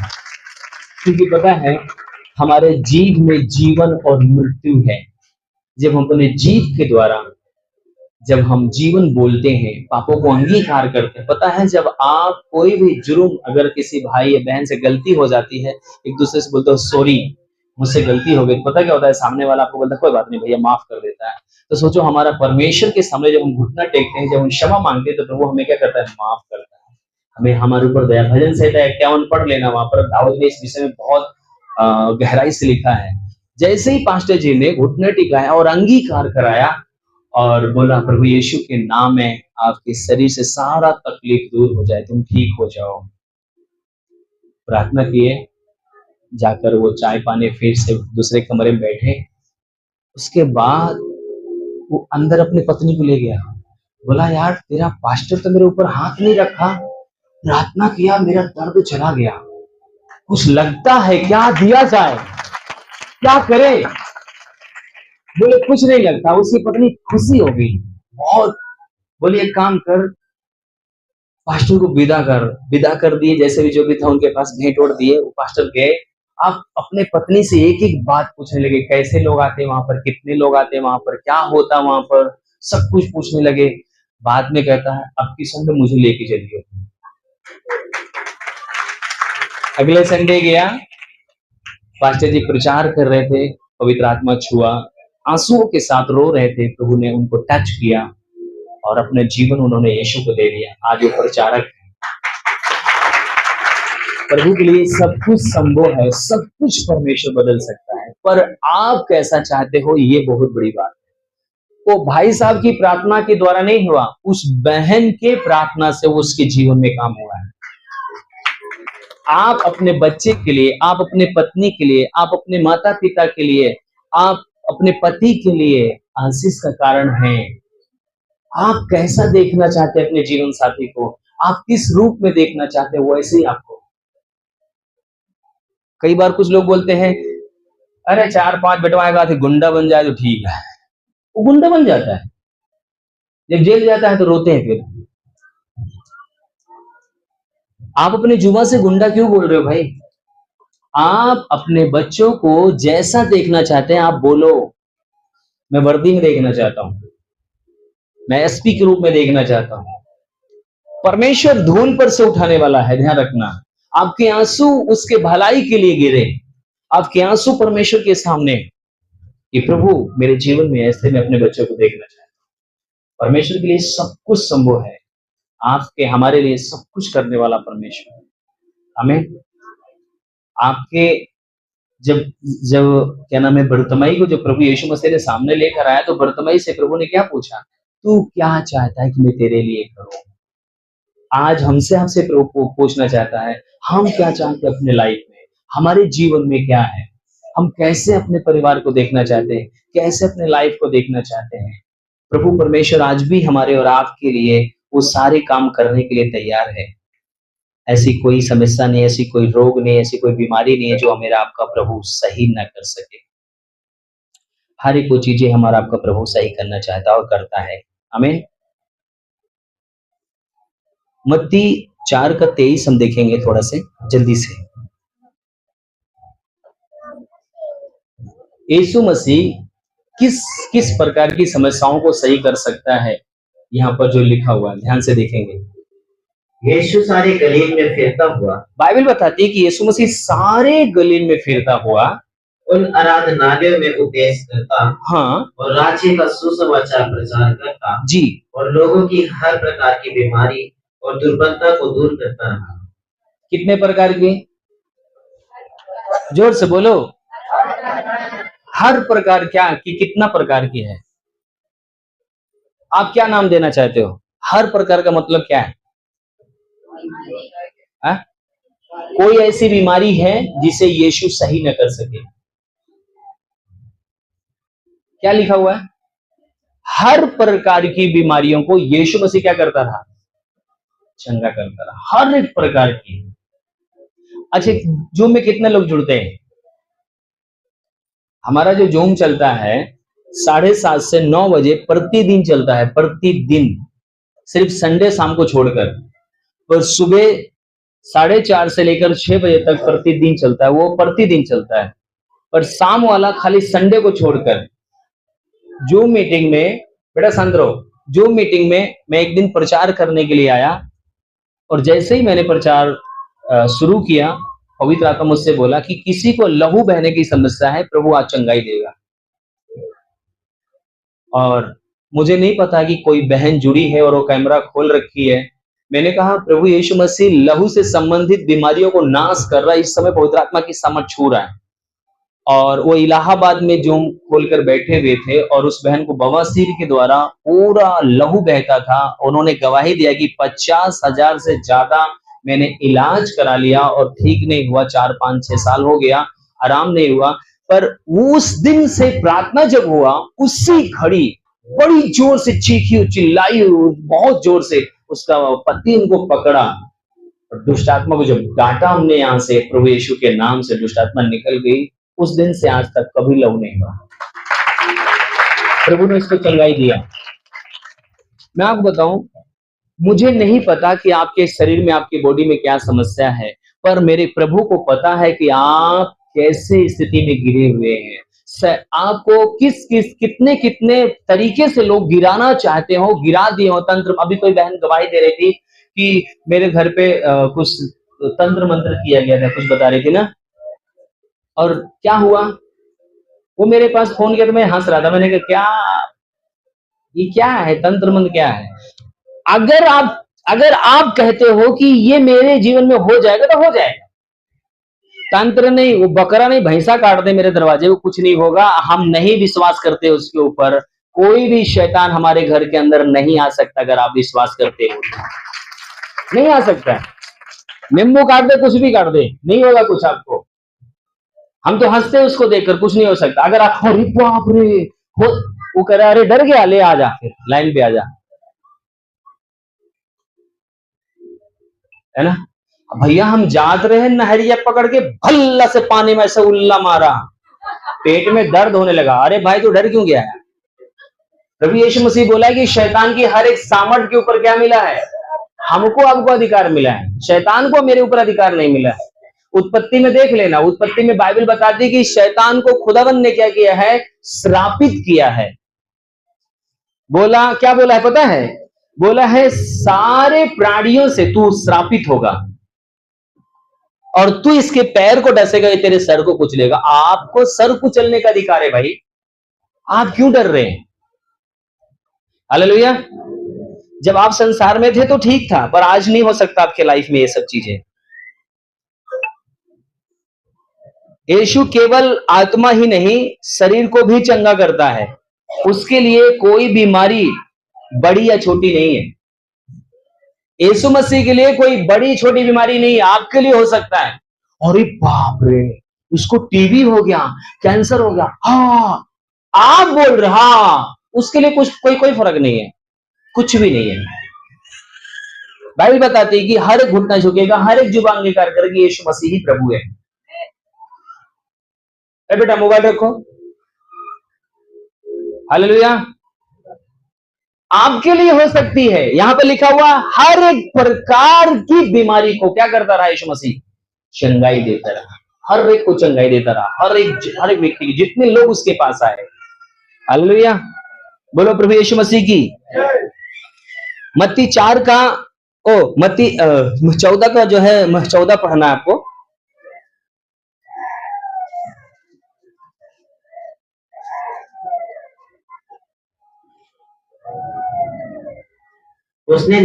क्योंकि पता है हमारे जीव में जीवन और मृत्यु है। जब हम अपने जीव के द्वारा जब हम जीवन बोलते हैं, पापों को अंगीकार करते हैं, पता है जब आप कोई भी जुर्म, अगर किसी भाई या बहन से गलती हो जाती है, एक दूसरे से बोलते हो सॉरी, मुझसे गलती हो गई, तो पता क्या होता है, सामने वाला आपको बोलता है कोई बात नहीं भैया, माफ कर देता है। तो सोचो हमारा परमेश्वर के सामने जब हम घुटना टेकते हैं, जब हम क्षमा मांगते हैं, तो प्रभु हमें क्या करता है, माफ करता है, हमें हमारे ऊपर दया। भजन संहिता 51 पढ़ लेना, वहां पर दाऊद ने इस विषय में बहुत गहराई से लिखा है। जैसे ही पास्टर जी ने घुटने टिकाया और अंगीकार कराया और बोला प्रभु यीशु के नाम में आपके शरीर से सारा तकलीफ दूर हो जाए, तुम ठीक हो जाओ, प्रार्थना किए, जाकर वो चाय पाने फिर से दूसरे कमरे में बैठे। उसके बाद वो अंदर अपनी पत्नी को ले गया, बोला यार तेरा पास्टर तो मेरे ऊपर हाथ नहीं रखा, प्रार्थना किया, मेरा दर्द चला गया, कुछ लगता है क्या दिया जाए, क्या करे? बोले कुछ नहीं लगता। उसकी पत्नी खुशी हो गई बहुत, बोली एक काम कर, पास्टर को विदा कर दिए, जैसे भी जो भी था उनके पास भेंट ओढ़ दिए। वो पास्टर गए, आप अपने पत्नी से एक एक बात पूछने लगे, कैसे लोग आते वहां पर, कितने लोग आते वहां पर, क्या होता वहां पर, सब कुछ पूछने लगे। बाद में कहता है अब की संडे मुझे लेके चलिए। अगले संडे गया, पास्टर जी प्रचार कर रहे थे, पवित्र आत्मा छुआ, आंसुओं के साथ रो रहे थे, प्रभु ने उनको टच किया और अपने जीवन उन्होंने यीशु को दे दिया। आज वो प्रचारक है। प्रभु के लिए सब कुछ संभव है, सब कुछ परमेश्वर बदल सकता है, पर आप कैसा चाहते हो ये बहुत बड़ी बात है। वो भाई साहब की प्रार्थना के द्वारा नहीं हुआ, उस बहन के प्रार्थना से उसके जीवन में काम हुआ है। आप अपने बच्चे के लिए, आप अपने पत्नी के लिए, आप अपने माता पिता के लिए, आप अपने पति के लिए आशीष का कारण हैं। आप कैसा देखना चाहते हैं अपने जीवन साथी को, आप किस रूप में देखना चाहते हैं, वैसे ही आपको। कई बार कुछ लोग बोलते हैं अरे 4-5 बंटवाएगा तो गुंडा बन जाए तो ठीक है। वो गुंडा बन जाता है, जब जेल जाता है तो रोते हैं। फिर आप अपने जुबान से गुंडा क्यों बोल रहे हो भाई? आप अपने बच्चों को जैसा देखना चाहते हैं आप बोलो, मैं वर्दी में देखना चाहता हूं, मैं एसपी के रूप में देखना चाहता हूं। परमेश्वर धूल पर से उठाने वाला है, ध्यान रखना। आपके आंसू उसके भलाई के लिए गिरे, आपके आंसू परमेश्वर के सामने कि प्रभु मेरे जीवन में ऐसे मैं अपने बच्चों को देखना चाहता हूं। परमेश्वर के लिए सब कुछ संभव है, आपके हमारे लिए सब कुछ करने वाला परमेश्वर है। हमें आपके जब जब क्या नाम है, बरतमाई को जब प्रभु यीशु मसीह ने सामने लेकर आया, तो बरतमाई से प्रभु ने क्या पूछा, तू क्या चाहता है कि मैं तेरे लिए करूं? आज हमसे आपसे प्रभु पूछना चाहता है, हम क्या चाहते हैं अपने लाइफ में, हमारे जीवन में क्या है, हम कैसे अपने परिवार को देखना चाहते हैं, कैसे अपने लाइफ को देखना चाहते हैं। प्रभु परमेश्वर आज भी हमारे और आपके लिए वो सारे काम करने के लिए तैयार है। ऐसी कोई समस्या नहीं, ऐसी कोई रोग नहीं, ऐसी कोई बीमारी नहीं है जो मेरा आपका प्रभु सही ना कर सके। हर एक वो चीजें हमारा आपका प्रभु सही करना चाहता और करता है। आमीन। मत्ती 4:23 हम देखेंगे थोड़ा से जल्दी से। यीशु मसीह किस किस प्रकार की समस्याओं को सही कर सकता है, यहाँ पर जो लिखा हुआ है ध्यान से देखेंगे। यीशु सारे गलील में फिरता हुआ, बाइबल बताती है कि यीशु मसीह सारे गलील में फिरता हुआ उन आराधनालयों में उपदेश करता, हाँ, और राज्य का सुसमाचार प्रचार करता जी, और लोगों की हर प्रकार की बीमारी और दुर्बलता को दूर करता रहा। कितने प्रकार की? जोर से बोलो। हर प्रकार क्या कि कितना प्रकार की है? आप क्या नाम देना चाहते हो? हर प्रकार का मतलब क्या है? आ? कोई ऐसी बीमारी है जिसे यीशु सही न कर सके? क्या लिखा हुआ है? हर प्रकार की बीमारियों को यीशु मसीह क्या करता रहा? चंगा करता रहा, हर एक प्रकार की। अच्छा, जूम में कितने लोग जुड़ते हैं? हमारा जो जूम चलता है 7:30 से 9 बजे प्रतिदिन चलता है, प्रतिदिन, सिर्फ संडे शाम को छोड़कर। और सुबह 4:30 से लेकर 6 बजे तक प्रतिदिन चलता है, वो प्रतिदिन चलता है। और शाम वाला खाली संडे को छोड़कर। जूम मीटिंग में, बेटा शांत रहो, जूम मीटिंग में मैं एक दिन प्रचार करने के लिए आया, और जैसे ही मैंने प्रचार शुरू किया, पवित्र आत्मा मुझसे बोला कि किसी को लहू बहने की समस्या है, प्रभु आज चंगाई देगा। और मुझे नहीं पता कि कोई बहन जुड़ी है और वो कैमरा खोल रखी है। मैंने कहा प्रभु यीशु मसीह लहू से संबंधित बीमारियों को नाश कर रहा है, इस समय पवित्र आत्मा की समझ छू रहा है। और वो इलाहाबाद में जूम खोलकर बैठे हुए थे और उस बहन को बवासीर के द्वारा पूरा लहू बहता था। उन्होंने गवाही दिया कि 50,000 से ज्यादा मैंने इलाज करा लिया और ठीक नहीं हुआ, 4, 5, 6 साल हो गया, आराम नहीं हुआ। पर उस दिन से प्रार्थना जब हुआ, उसी घड़ी बड़ी जोर से चीखी, चिल्लाई बहुत जोर से, उसका पति उनको पकड़ा और दुष्ट आत्मा को जब डांटा हमने यहाँ से, प्रभु यीशु के नाम से दुष्ट आत्मा निकल गई। उस दिन से आज तक कभी लहू नहीं हुआ, प्रभु ने इसको चंगाई दिया। मैं आपको बताऊं, मुझे नहीं पता कि आपके शरीर में, आपकी बॉडी में क्या समस्या है, पर मेरे प्रभु को पता है कि आप कैसे स्थिति में गिरे हुए हैं। आपको कितने कितने तरीके से लोग गिराना चाहते हो, गिरा दिए हो तंत्र। अभी कोई बहन गवाही दे रही थी कि मेरे घर पे कुछ तंत्र मंत्र किया गया था, कुछ बता रही थी ना। और क्या हुआ, वो मेरे पास फोन किया तो मैं हंस रहा था। मैंने कहा ये क्या है, तंत्र मंत्र क्या है? अगर आप कहते हो कि ये मेरे जीवन में हो जाएगा तो हो जाएगा। तंत्र नहीं, वो बकरा नहीं भैंसा काट दे मेरे दरवाजे को, कुछ नहीं होगा। हम नहीं विश्वास करते उसके ऊपर। कोई भी शैतान हमारे घर के अंदर नहीं आ सकता। अगर आप विश्वास करते हो नहीं आ सकता। नींबू काट दे, कुछ भी काट दे, नहीं होगा कुछ आपको। हम तो हंसते हैं उसको देखकर, कुछ नहीं हो सकता। अगर आप अरे बाप रे, वो कह रहा अरे डर गया, ले आ जा, फिर लाइन पे आ जा, है ना। भैया हम जात रहे नहरिया पकड़ के, भल्ला से पानी में ऐसे उल्ला मारा, पेट में दर्द होने लगा। अरे भाई तू डर क्यों गया है? प्रभु यीशु मसीह बोला है कि शैतान की हर एक सामर्थ के ऊपर क्या मिला है? हमको, आपको अधिकार मिला है। शैतान को मेरे ऊपर अधिकार नहीं मिला है। उत्पत्ति में देख लेना, उत्पत्ति में बाइबल बताती है कि शैतान को खुदावन ने क्या किया है? श्रापित किया है। बोला, क्या बोला है पता है? बोला है सारे प्राणियों से तू श्रापित होगा और तू इसके पैर को डसेगा, ये तेरे सर को कुचलेगा। आपको सर कुचलने का अधिकार है भाई, आप क्यों डर रहे हैं? हालेलुया। जब आप संसार में थे तो ठीक था, पर आज नहीं हो सकता आपके लाइफ में ये सब चीजें। यीशु केवल आत्मा ही नहीं, शरीर को भी चंगा करता है। उसके लिए कोई बीमारी बड़ी या छोटी नहीं है। यीशु मसीह के लिए कोई बड़ी छोटी बीमारी नहीं है, आपके लिए हो सकता है। अरे बाप रे, उसको टीबी हो गया, कैंसर हो गया, हाँ आप बोल रहे, हाँ उसके लिए कुछ कोई फर्क नहीं है, कुछ भी नहीं है। बाइबल बताती है कि हर एक घुटना झुकेगा, हर एक जुबान अंगीकार करेगी यीशु मसीह ही प्रभु है। बेटा मोबाइल रखो। हालेलुया। आपके लिए हो सकती है। यहां पर लिखा हुआ हर एक प्रकार की बीमारी को क्या करता रहा यीशु मसीह? चंगाई देता रहा। हर एक को चंगाई देता रहा, हर एक व्यक्ति की, जितने लोग उसके पास आए। हालेलुया, बोलो प्रभु यीशु मसीह की। मत्ती 4 का मत्ती 14 का जो है, 14 पढ़ना है आपको। उसने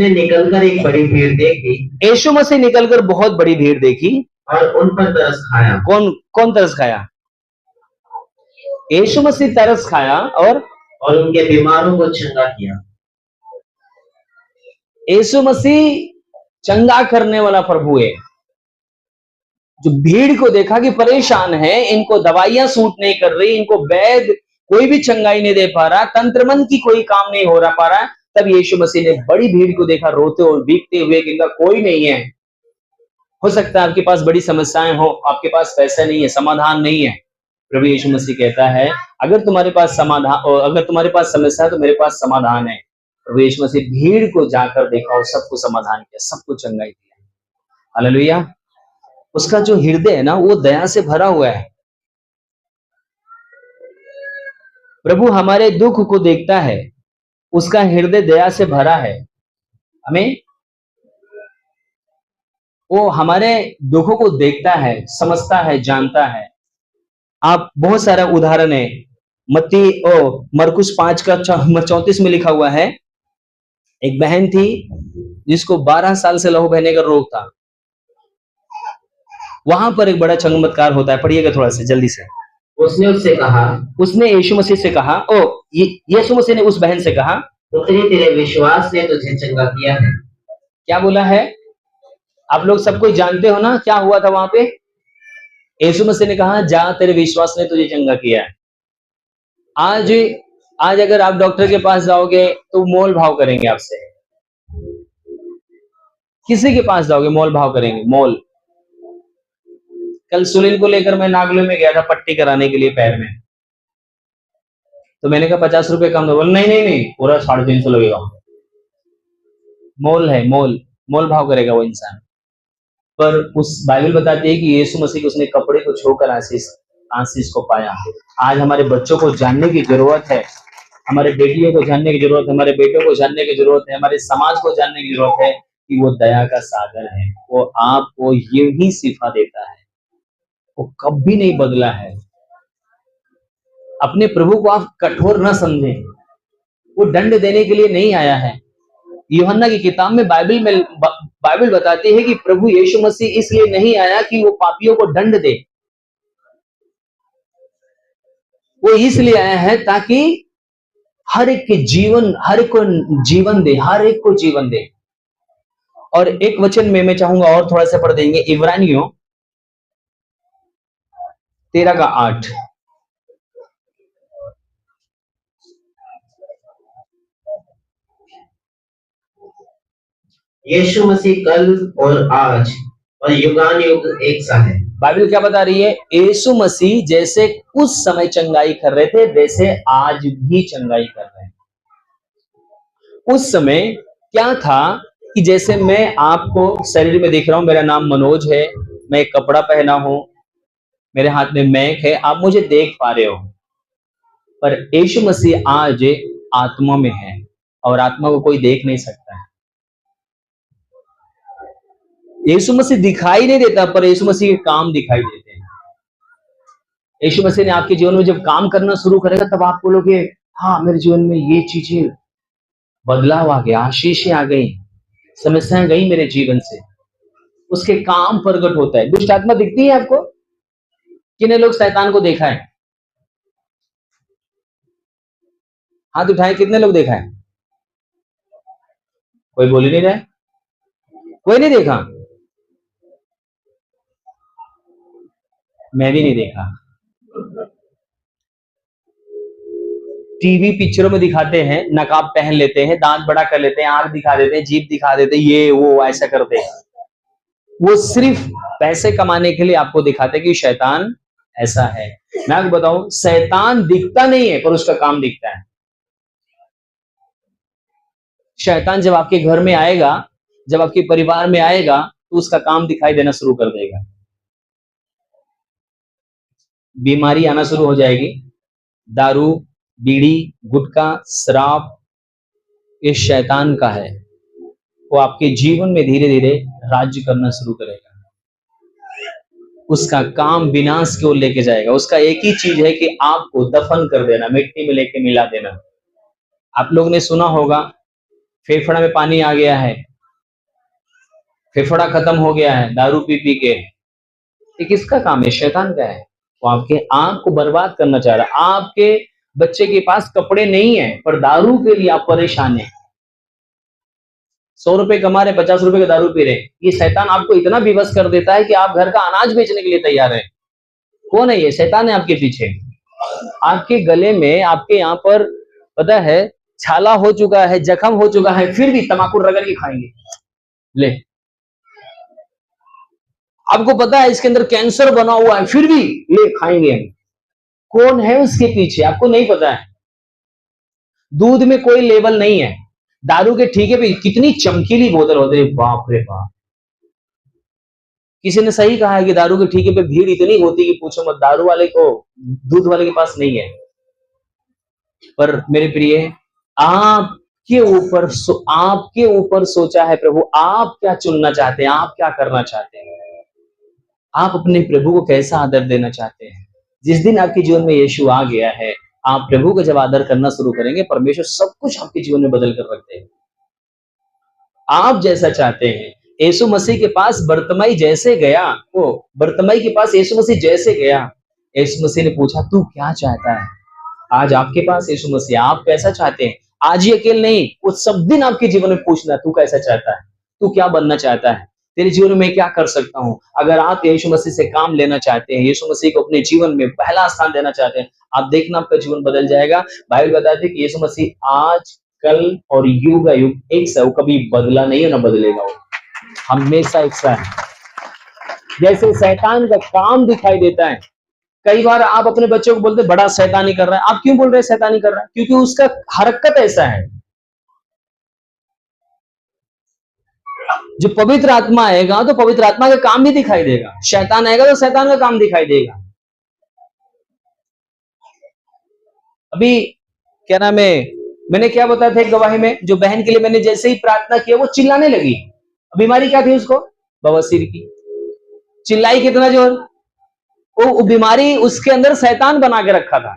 निकलकर एक बड़ी भीड़ देखी। यीशु मसीह निकलकर बहुत बड़ी भीड़ देखी और उन पर तरस खाया। कौन तरस खाया? यीशु मसीह तरस खाया और उनके बीमारों को चंगा किया। यीशु मसीह चंगा करने वाला प्रभु है। जो भीड़ को देखा कि परेशान है, इनको दवाइयां सूट नहीं कर रही, इनको वैद्य कोई भी चंगाई नहीं दे पा रहा, तंत्रमंत्र की कोई काम नहीं हो रहा पा रहा, तब यीशु मसीह ने बड़ी भीड़ को देखा रोते और भीगते हुए कि इनका कोई नहीं है। हो सकता है आपके पास बड़ी समस्याएं हो, आपके पास पैसा नहीं है, समाधान नहीं है। प्रभु यीशु मसीह कहता है अगर तुम्हारे पास समस्या है तो मेरे पास समाधान है। प्रभु यीशु मसीह भीड़ को जाकर देखा और सबको समाधान किया, सबको चंगाई दिया। हालेलुया। उसका जो हृदय है ना, वो दया से भरा हुआ है। प्रभु हमारे दुख को देखता है, उसका हृदय दया से भरा है। हमें वो हमारे दुखों को देखता है, समझता है, जानता है। आप बहुत सारा उदाहरण है। मरकुस 5 का 34 में लिखा हुआ है, एक बहन थी जिसको 12 साल से लहू बहने का रोग था। वहां पर एक बड़ा चमत्कार होता है, पढ़िएगा थोड़ा सा जल्दी से। उसने उससे कहा, उसने यीशु मसीह से कहा, यीशु मसीह ने उस बहन से कहा, पुत्री तेरे विश्वास ने तुझे चंगा किया है। क्या बोला है? आप लोग सब कुछ जानते हो ना क्या हुआ था वहां पे? यीशु मसीह ने कहा, जा तेरे विश्वास ने तुझे चंगा किया है। आज अगर आप डॉक्टर के पास जाओगे तो मोल भाव करेंगे आपसे। किसी के पास जाओगे मोल भाव करेंगे, मोल। कल सुनील को लेकर मैं नागलो में गया था पट्टी कराने के लिए पैर में, तो मैंने कहा 50 रुपए कम दो। बोले नहीं, पूरा 350 लगेगा। मोल है, मोल भाव करेगा वो इंसान। पर उस बाइबल बताती है कि यीशु मसीह उसने कपड़े को छोकर आशीष को पाया। आज हमारे बच्चों को जानने की जरूरत है, हमारे बेटियों को जानने की जरूरत है, हमारे बेटों को जानने की जरूरत है, हमारे समाज को जानने की जरूरत है कि वो दया का सागर है। वो आपको यही सिफा देता है, वो कभी नहीं बदला है। अपने प्रभु को आप कठोर न समझें, वो दंड देने के लिए नहीं आया है। यूहन्ना की किताब में बाइबल बताती है कि प्रभु यीशु मसीह इसलिए नहीं आया कि वो पापियों को दंड दे, वो इसलिए आया है ताकि हर एक को जीवन दे। और एक वचन में मैं चाहूंगा और थोड़ा सा पढ़ देंगे, इब्रानियों 13 का 8। यीशु मसीह कल और आज और युगान युग एक सा है। बाइबल क्या बता रही है? यीशु मसीह जैसे उस समय चंगाई कर रहे थे वैसे आज भी चंगाई कर रहे हैं। उस समय क्या था कि जैसे मैं आपको शरीर में देख रहा हूं, मेरा नाम मनोज है, मैं एक कपड़ा पहना हूं, मेरे हाथ में मैक है, आप मुझे देख पा रहे हो। पर यीशु मसीह आज आत्मा में है और आत्मा को कोई देख नहीं सकता है। यीशु मसीह दिखाई नहीं देता, पर यीशु मसीह के काम दिखाई देते हैं। यीशु मसीह ने आपके जीवन में जब काम करना शुरू करेगा तब आप बोलोगे, हाँ मेरे जीवन में ये चीजें बदलाव आ गया, आशीषें आ गई, समस्याएं गई मेरे जीवन से। उसके काम प्रकट होता है। दुष्ट आत्मा दिखती है आपको? कितने लोग शैतान को देखा है? हाथ उठाए, कितने लोग देखा है? कोई बोल ही नहीं रहा है, कोई नहीं देखा। मैं भी नहीं देखा। टीवी पिक्चरों में दिखाते हैं, नकाब पहन लेते हैं, दांत बड़ा कर लेते हैं, आंख दिखा देते हैं, जीभ दिखा देते हैं, ये वो ऐसा करते हैं। वो सिर्फ पैसे कमाने के लिए आपको दिखाते हैं कि शैतान ऐसा है। मैं आपको बताऊं, शैतान दिखता नहीं है पर उसका काम दिखता है। शैतान जब आपके घर में आएगा, जब आपके परिवार में आएगा, तो उसका काम दिखाई देना शुरू कर देगा। बीमारी आना शुरू हो जाएगी। दारू, बीड़ी, गुटखा, शराब, ये शैतान का है। वो आपके जीवन में धीरे धीरे राज्य करना शुरू करेगा। उसका काम विनाश की ओर लेके जाएगा। उसका एक ही चीज है कि आपको दफन कर देना, मिट्टी में लेके मिला देना। आप लोग ने सुना होगा, फेफड़ा में पानी आ गया है, फेफड़ा खत्म हो गया है दारू पी पी के। ये किसका काम है? शैतान का है। वो आपके आंख को बर्बाद करना चाह रहा है। आपके बच्चे के पास कपड़े नहीं है पर दारू के लिए आप परेशान है। 100 रुपए कमा रहे, 50 रुपए का दारू पी रहे। ये शैतान आपको इतना विवश कर देता है कि आप घर का अनाज बेचने के लिए तैयार है। कौन है ये? शैतान है आपके पीछे। आपके गले में, आपके यहाँ पर पता है छाला हो चुका है, जख्म हो चुका है, फिर भी तम्बाकू रगड़ के खाएंगे। ले, आपको पता है इसके अंदर कैंसर बना हुआ है, फिर भी ले खाएंगे हम। कौन है उसके पीछे? आपको नहीं पता है। दूध में कोई लेवल नहीं है। दारू के ठीके पे कितनी चमकीली बोतल होती है, बाप रे बाप। किसी ने सही कहा है कि दारू के ठीके पे भीड़ इतनी होती है कि पूछो मत। दारू वाले को, दूध वाले के पास नहीं है। पर मेरे प्रिय, आप आपके ऊपर सोचा है प्रभु, आप क्या चुनना चाहते हैं, आप क्या करना चाहते हैं, आप अपने प्रभु को कैसा आदर देना चाहते हैं। जिस दिन आपके जीवन में यीशु आ गया है, आप प्रभु को जब आदर करना शुरू करेंगे, परमेश्वर सब कुछ आपके जीवन में बदल कर रख देगा। आप जैसा चाहते हैं। यीशु मसीह के पास बरतमाई जैसे गया, वो बरतमाई के पास यीशु मसीह जैसे गया, यीशु मसीह ने पूछा तू क्या चाहता है। आज आपके पास यीशु मसीह, आप कैसा चाहते हैं। आज ही अकेले नहीं, वो सब दिन आपके जीवन में पूछना तू कैसा चाहता है, तू क्या बनना चाहता है, तेरे जीवन में क्या कर सकता हूं। अगर आप यीशु मसीह से काम लेना चाहते हैं, यीशु मसीह को अपने जीवन में पहला स्थान देना चाहते हैं, आप देखना आपका जीवन बदल जाएगा। बाइबल बताती है कि यीशु मसीह आज, कल और युग एक सा, वो कभी बदला नहीं है, ना बदलेगा, वो हमेशा एक सा है। जैसे शैतान का काम दिखाई देता है, कई बार आप अपने बच्चों को बोलते बड़ा शैतानी कर रहा है। आप क्यों बोल रहे हैं शैतानी कर रहा है? क्योंकि उसका हरकत ऐसा है। जो पवित्र आत्मा आएगा तो पवित्र आत्मा का काम भी दिखाई देगा, शैतान आएगा तो शैतान का काम दिखाई देगा। अभी क्या नाम है, मैंने क्या बताया था एक गवाही में, जो बहन के लिए मैंने जैसे ही प्रार्थना किया वो चिल्लाने लगी। बीमारी क्या थी उसको? बवासीर की। चिल्लाई कितना जोर, वो बीमारी उसके अंदर शैतान बना के रखा था।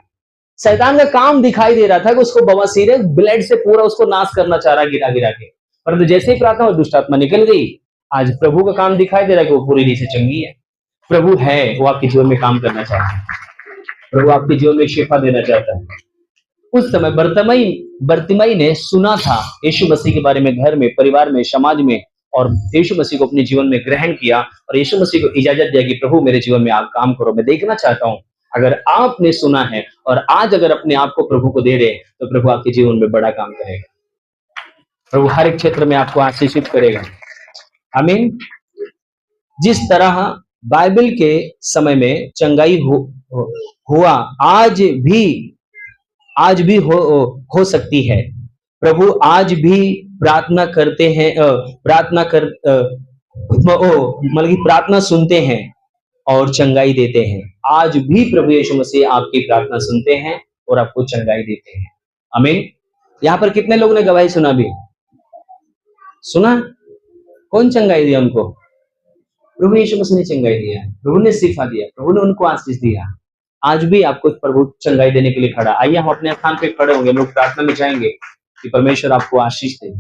शैतान का काम दिखाई दे रहा था कि उसको बवासीर है, ब्लड से पूरा उसको नाश करना चाह रहा, गिरा गिरा के। परंतु जैसे ही प्रार्थना और दुष्ट आत्मा निकल गई, आज प्रभु का काम दिखाई दे रहा है कि वो पूरी रीति से चंगी है। प्रभु है, वो आपके जीवन में काम करना चाहता है, प्रभु आपके जीवन में शिफा देना चाहता है। उस समय बरतिमाई ने सुना था यीशु मसीह के बारे में, घर में, परिवार में, समाज में, और यीशु मसीह को अपने जीवन में ग्रहण किया और यीशु मसीह को इजाजत दिया कि प्रभु मेरे जीवन में आप काम करो, मैं देखना चाहता हूं। अगर आपने सुना है और आज अगर अपने आप को प्रभु को दे रहे, तो प्रभु आपके जीवन में बड़ा काम करेगा। प्रभु हर एक क्षेत्र में आपको आशीषित करेगा। आमीन। जिस तरह बाइबल के समय में चंगाई हुआ, आज भी हो सकती है। प्रभु आज भी प्रार्थना करते हैं, मतलब कि प्रार्थना सुनते हैं और चंगाई देते हैं। आज भी प्रभु यीशु मसीह आपकी प्रार्थना सुनते हैं और आपको चंगाई देते हैं। आमीन। यहाँ पर कितने लोगों ने गवाही सुना? भी सुना? कौन चंगाई दिया उनको? प्रभु यीशु मसीह ने चंगाई दिया, प्रभु ने शिफा दिया, प्रभु ने उनको आशीष दिया। आज भी आपको प्रभु चंगाई देने के लिए खड़ा। आइए हम अपने स्थान पे खड़े होंगे, हम लोग प्रार्थना में जाएंगे कि परमेश्वर आपको आशीष दे।